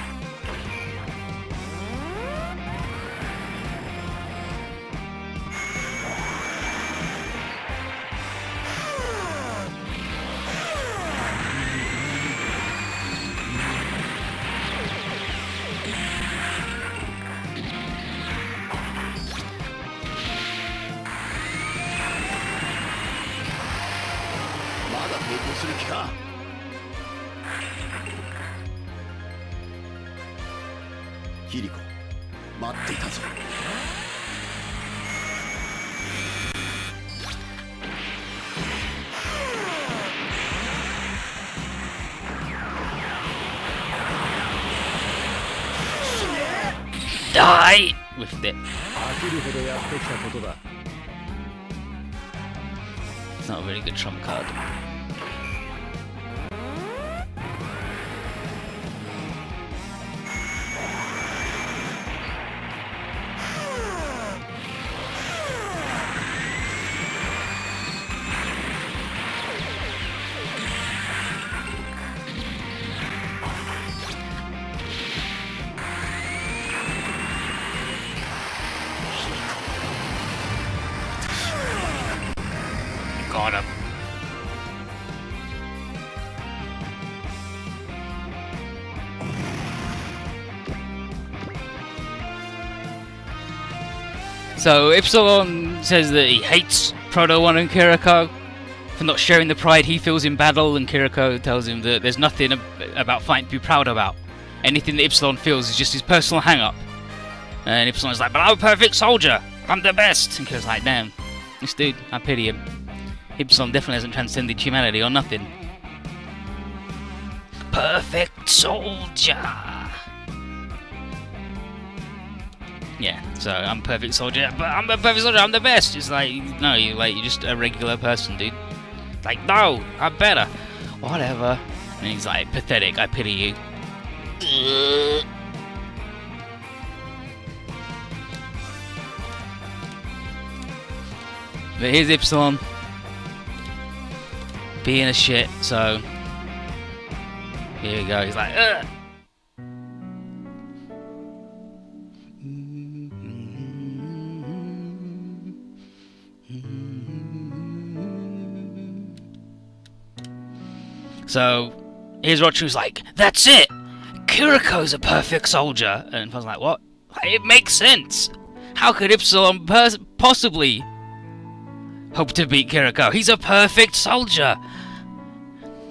Kiriko, 待っていたぞ。Die with it. 飽きるほどやってきたことだ。 It's not a very good trump card. Got him. So Ypsilon says that he hates Proto One and Kiriko for not sharing the pride he feels in battle, and Kiriko tells him that there's nothing about fighting to be proud about. Anything that Ypsilon feels is just his personal hang-up. And Ypsilon's like, but I'm a perfect soldier! I'm the best! And Kiriko's like, damn, this dude, I pity him. Ypsilon definitely hasn't transcended humanity or nothing. Perfect soldier! Yeah, so I'm a perfect soldier, but I'm a perfect soldier, I'm the best! It's like, no, you're just a regular person, dude. Like, no, I'm better! Whatever. And he's like, pathetic, I pity you. But here's Ypsilon being a shit, so here we go, he's like, ugh! So here's Roger who's like, that's it! Kiriko's a perfect soldier! And I was like, what? It makes sense! How could Ypsilon possibly hope to beat Kiriko? He's a perfect soldier!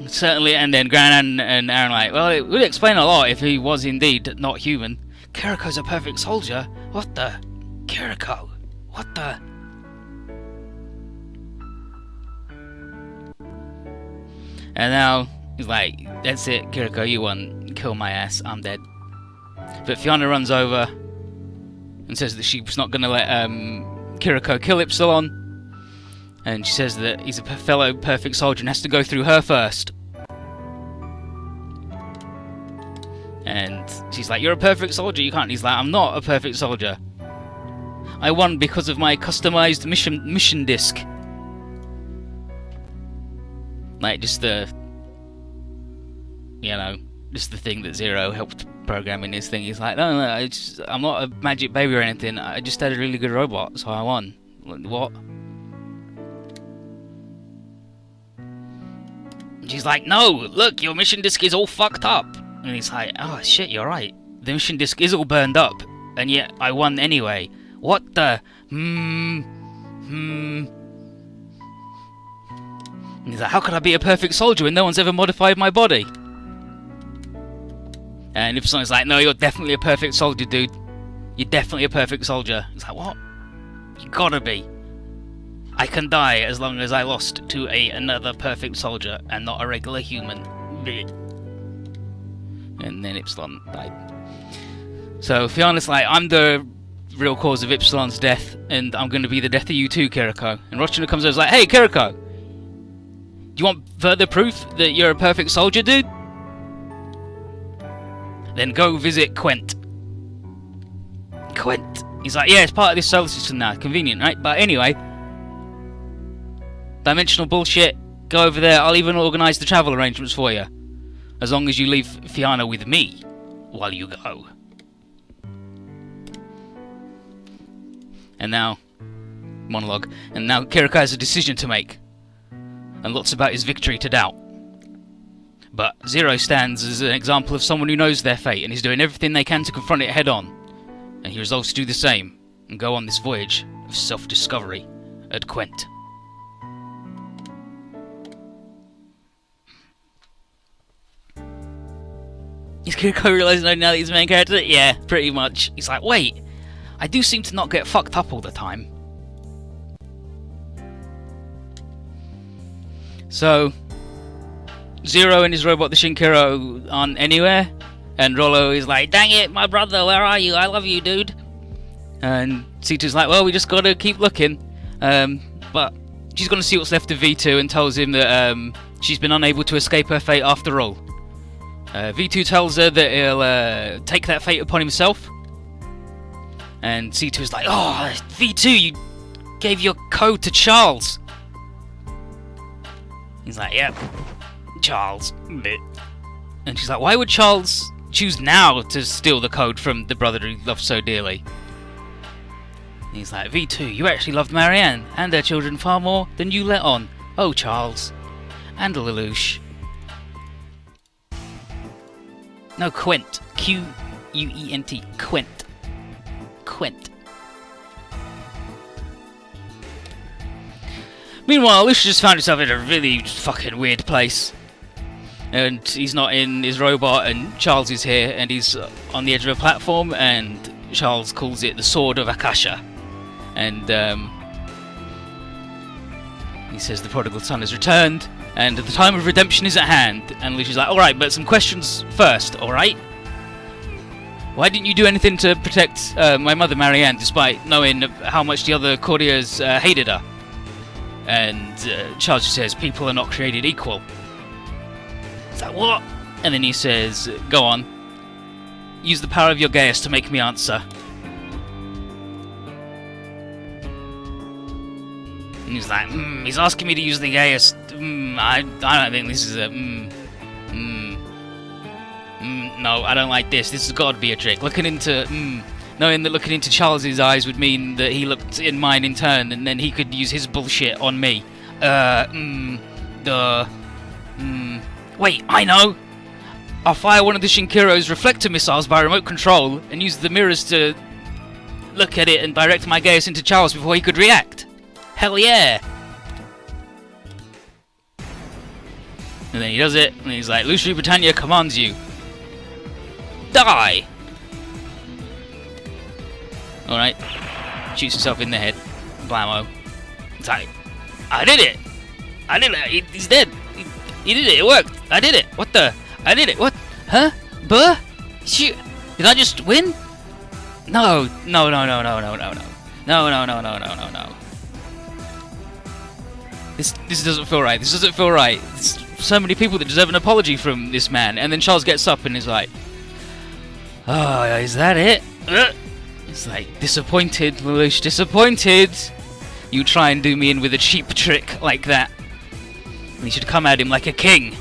Certainly, and then Gran and Aaron like, well, it would explain a lot if he was indeed not human. Kiriko's a perfect soldier? What the? Kiriko? What the? And now, he's like, that's it, Kiriko, you won. Kill my ass, I'm dead. But Fianna runs over and says that she's not going to let Kiriko kill Ypsilon. And she says that he's a fellow perfect soldier and has to go through her first. And she's like, you're a perfect soldier, you can't. He's like, I'm not a perfect soldier. I won because of my customized mission disc. Like, just the... You know, just the thing that Zero helped program in his thing. He's like, no, I'm not a magic baby or anything. I just had a really good robot, so I won. What? she's like, no, look, your mission disc is all fucked up. And he's like, oh shit, you're right. The mission disc is all burned up, and yet I won anyway. What the? And he's like, how could I be a perfect soldier when no one's ever modified my body? And if someone's like, no, you're definitely a perfect soldier, dude. You're definitely a perfect soldier. It's like, what? You gotta be. I can die as long as I lost to another perfect soldier and not a regular human. And then Ypsilon died. So Fiana's like, I'm the real cause of Ypsilon's death, and I'm going to be the death of you too, Kiriko. And Rochina comes over and is like, hey, Kiriko! Do you want further proof that you're a perfect soldier, dude? Then go visit Quent. Quent! He's like, yeah, it's part of this solar system now. Convenient, right? But anyway, dimensional bullshit. Go over there. I'll even organise the travel arrangements for you. As long as you leave Fiana with me while you go. And now, monologue. And now Kiriko has a decision to make. And lots about his victory to doubt. But Zero stands as an example of someone who knows their fate and is doing everything they can to confront it head on. And he resolves to do the same and go on this voyage of self-discovery at Quent. Is Kiriko realising now that he's the main character? Yeah, pretty much. He's like, wait, I do seem to not get fucked up all the time. So, Zero and his robot, the Shinkiro, aren't anywhere. And Rollo is like, dang it, my brother, where are you? I love you, dude. And Sita's like, well, we just gotta keep looking. But she's gonna see what's left of V2 and tells him that she's been unable to escape her fate after all. V2 tells her that he'll take that fate upon himself. And C2 is like, oh, V2, you gave your code to Charles. He's like, yep, Charles. And she's like, why would Charles choose now to steal the code from the brother he loves so dearly? And he's like, V2, you actually loved Marianne and their children far more than you let on. Oh, Charles. And Lelouch. No, Quent. Q-U-E-N-T. Quent. Quent. Meanwhile, Lucia just found himself in a really fucking weird place. And he's not in his robot, and Charles is here, and he's on the edge of a platform, and Charles calls it the Sword of Akasha. And he says the prodigal son has returned, and the time of redemption is at hand. And Lucia's like, alright, but some questions first, alright? Why didn't you do anything to protect my mother Marianne, despite knowing how much the other courtiers hated her? And Charles just says, people are not created equal. It's like, what? And then he says, go on. Use the power of your Gaius to make me answer. And he's like, he's asking me to use the Gaius. I don't think this is a... no, I don't like this. This has got to be a trick. Looking into... knowing that looking into Charles's eyes would mean that he looked in mine in turn, and then he could use his bullshit on me. Wait, I know! I'll fire one of the Shinkiro's reflector missiles by remote control, and use the mirrors to look at it and direct my Gaius into Charles before he could react. Hell yeah! And then he does it, and he's like, Lucia Britannia commands you. Die! Alright. Shoots himself in the head. Blammo. It's like, I did it! I did it! He's dead! He did it! It worked! I did it! What the? I did it! What? Huh? Buh? Shoot! Did I just win? No! No, no, no, no, no, no, no. No, no, no, no, no, no, no. This doesn't feel right. This doesn't feel right. There's so many people that deserve an apology from this man. And then Charles gets up and is like, oh, is that it? It's like, disappointed, Lelouch, disappointed. You try and do me in with a cheap trick like that. And he should come at him like a king.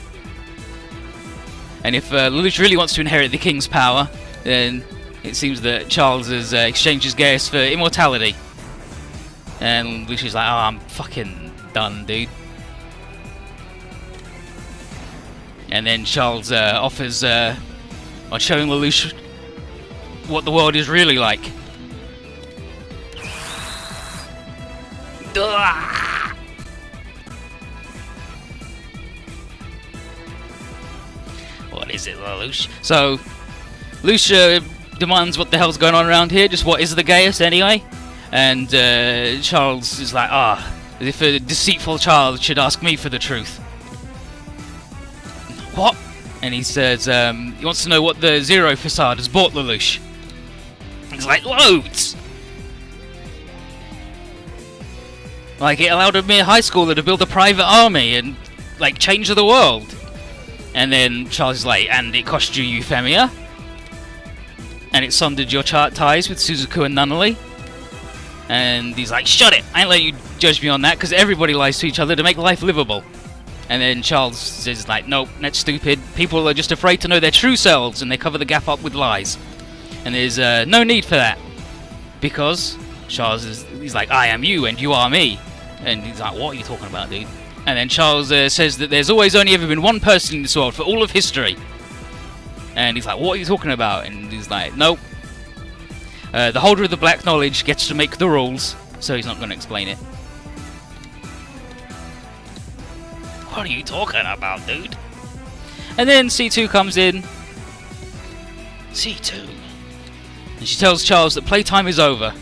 And if Lelouch really wants to inherit the king's power, then it seems that Charles has exchanged his Gaius for immortality. And Lelouch is like, oh, I'm fucking done, dude. And then Charles offers on showing Lelouch what the world is really like. What is it, Lelouch? So, Lelouch demands what the hell's going on around here, just what is the Gaius anyway? And Charles is like, as if a deceitful child should ask me for the truth. What? And he says, he wants to know what the Zero facade has bought Lelouch. He's like, loads! Like, it allowed a mere high schooler to build a private army and, like, change the world. And then Charles is like, and it cost you Euphemia? And it sundered your ties with Suzaku and Nunnally? And he's like, shut it! I ain't letting you judge me on that, because everybody lies to each other to make life livable. And then Charles says, like, nope, that's stupid. People are just afraid to know their true selves, and they cover the gap up with lies. And there's no need for that. Because Charles he's like, I am you, and you are me. And he's like, what are you talking about, dude? And then Charles says that there's always only ever been one person in this world for all of history. And he's like, what are you talking about? And he's like, nope. The holder of the black knowledge gets to make the rules, so he's not going to explain it. What are you talking about, dude? And then C2 comes in. C2. And she tells Charles that playtime is over.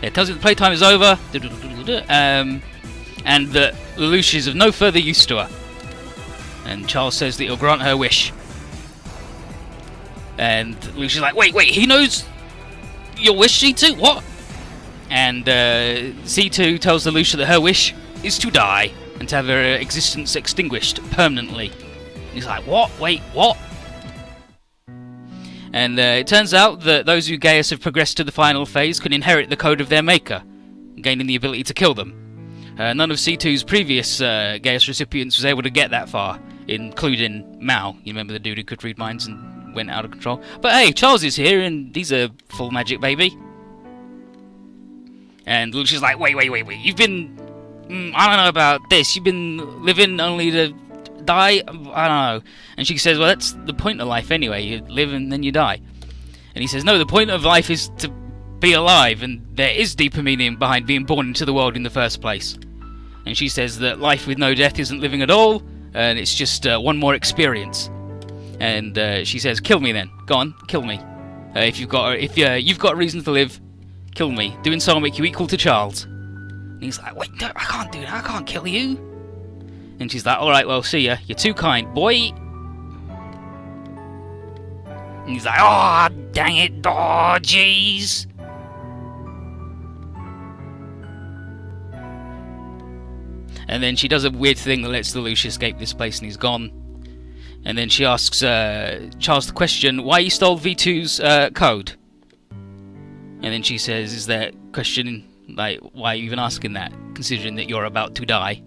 It tells him that playtime is over, and that Lelouch is of no further use to her. And Charles says that he'll grant her wish. And Lelouch is like, wait, he knows your wish, C2? What? And C2 tells Lelouch that her wish is to die and to have her existence extinguished permanently. And he's like, what? Wait, what? And it turns out that those who Gaius have progressed to the final phase can inherit the code of their maker, gaining the ability to kill them. None of C2's previous Gaius recipients was able to get that far, including Mao. You remember the dude who could read minds and went out of control? But hey, Charles is here and he's a full magic baby. And Lucia's like, wait, you've been... I don't know about this. You've been living only to die? I don't know. And she says, well, that's the point of life anyway. You live and then you die. And he says, no, the point of life is to be alive, and there is deeper meaning behind being born into the world in the first place. And she says that life with no death isn't living at all, and it's just one more experience. And she says, kill me then. Go on, kill me. If you've got a reason to live, kill me. Doing so will make you equal to Charles. And he's like, wait, I can't do that. I can't kill you. And she's like, alright, well, see ya. You're too kind, boy. And he's like, oh, dang it. Oh, jeez. And then she does a weird thing that lets Lelouch escape this place, and he's gone. And then she asks Charles the question, why he stole V2's code. And then she says, is that question, like, why are you even asking that, considering that you're about to die?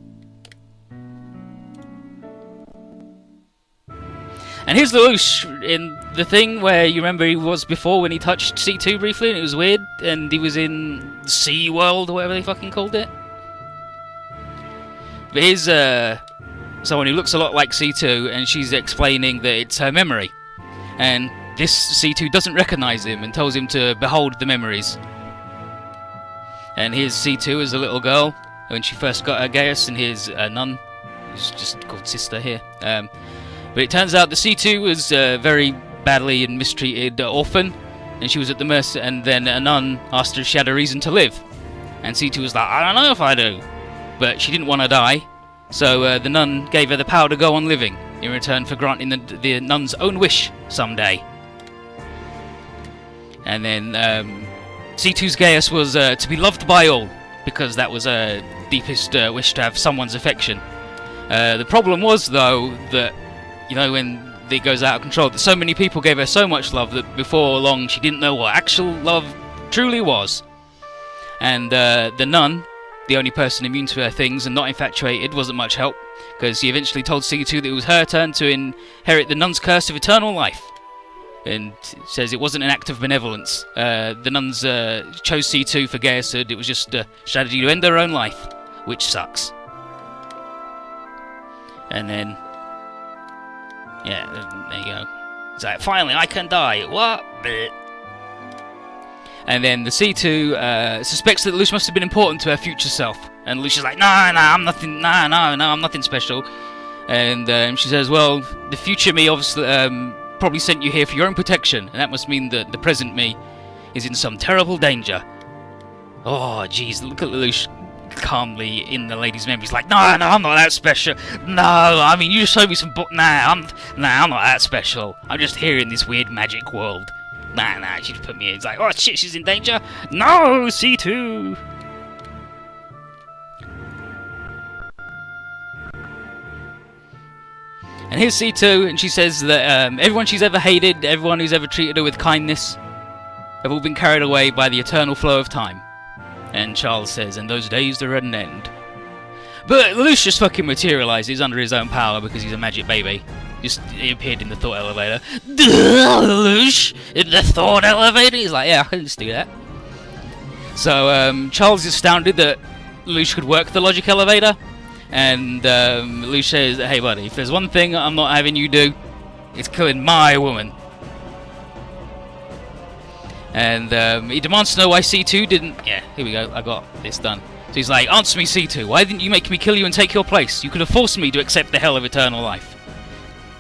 And here's Lelouch in the thing where you remember he was before when he touched C2 briefly, and it was weird, and he was in Sea World, or whatever they fucking called it. But here's someone who looks a lot like C2, and she's explaining that it's her memory. And this C2 doesn't recognise him and tells him to behold the memories. And here's C2 as a little girl when she first got her Gaius, and here's a nun who's just called Sister here. But it turns out the C2 was a very badly and mistreated orphan, and she was at the mercy, and then a nun asked her if she had a reason to live. And C2 was like, I don't know if I do. But she didn't want to die, so the nun gave her the power to go on living, in return for granting the nun's own wish someday. And then C2's Gaius was to be loved by all, because that was her deepest wish, to have someone's affection. The problem was, though, that, you know, when it goes out of control, that so many people gave her so much love that before long she didn't know what actual love truly was. And the nun, the only person immune to her things and not infatuated, wasn't much help, because he eventually told C2 that it was her turn to inherit the nun's curse of eternal life. and says it wasn't an act of benevolence. The nuns chose C2 for Gaesud. It was just a strategy to end their own life, which sucks. And then, yeah, there you go. It's like, finally, I can die. What? Blech. And then the C2 suspects that Lucia must have been important to her future self. And Lucia's like, no, I'm nothing, I'm nothing special. And she says, well, the future me obviously probably sent you here for your own protection, and that must mean that the present me is in some terrible danger. Oh, jeez, look at Lucia calmly in the lady's memory. He's like, no, I'm not that special. No, I mean, you just showed me some book. I'm not that special. I'm just here in this weird magic world. Nah, she just put me in. It's like, oh shit, she's in danger. No, C2. And here's C2, and she says that everyone she's ever hated, everyone who's ever treated her with kindness, have all been carried away by the eternal flow of time. And Charles says, and those days are at an end. But Lucius fucking materializes under his own power because he's a magic baby. He appeared in the thought elevator. Lush! In the thought elevator? He's like, yeah, I can just do that. So Charles is astounded that Lush could work the logic elevator. And Lush says, hey buddy, if there's one thing I'm not having you do, it's killing my woman. And he demands to know why C2 didn't... Yeah, here we go, I got this done. So he's like, answer me C2, why didn't you make me kill you and take your place? You could have forced me to accept the hell of eternal life.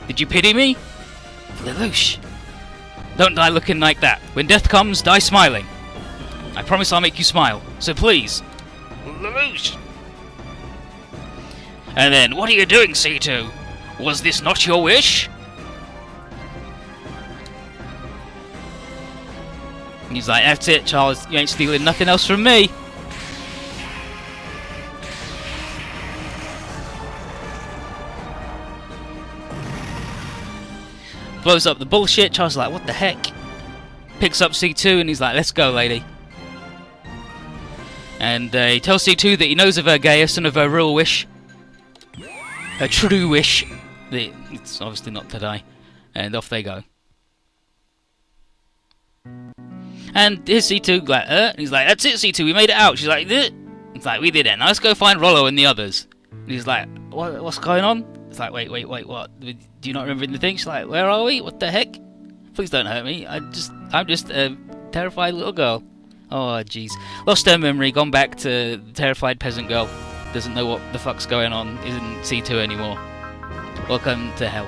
Did you pity me? Lelouch. Don't die looking like that. When death comes, die smiling. I promise I'll make you smile. So please. Lelouch. And then, what are you doing, C2? Was this not your wish? And he's like, that's it, Charles. You ain't stealing nothing else from me. Blows up the bullshit. Charles is like, what the heck? Picks up C2 and he's like, let's go, lady. And he tells C2 that he knows of her Gaius and of her real wish. Her true wish. It's obviously not to die. And off they go. And here's C2 like, and he's like, that's it, C2, we made it out. She's like, it's like, we did it. Now let's go find Rollo and the others. And he's like, what's going on? It's like, wait, what? Do you not remember anything? She's like, where are we? What the heck? Please don't hurt me. I'm just a terrified little girl. Oh, jeez. Lost her memory, gone back to the terrified peasant girl. Doesn't know what the fuck's going on, isn't C2 anymore. Welcome to hell.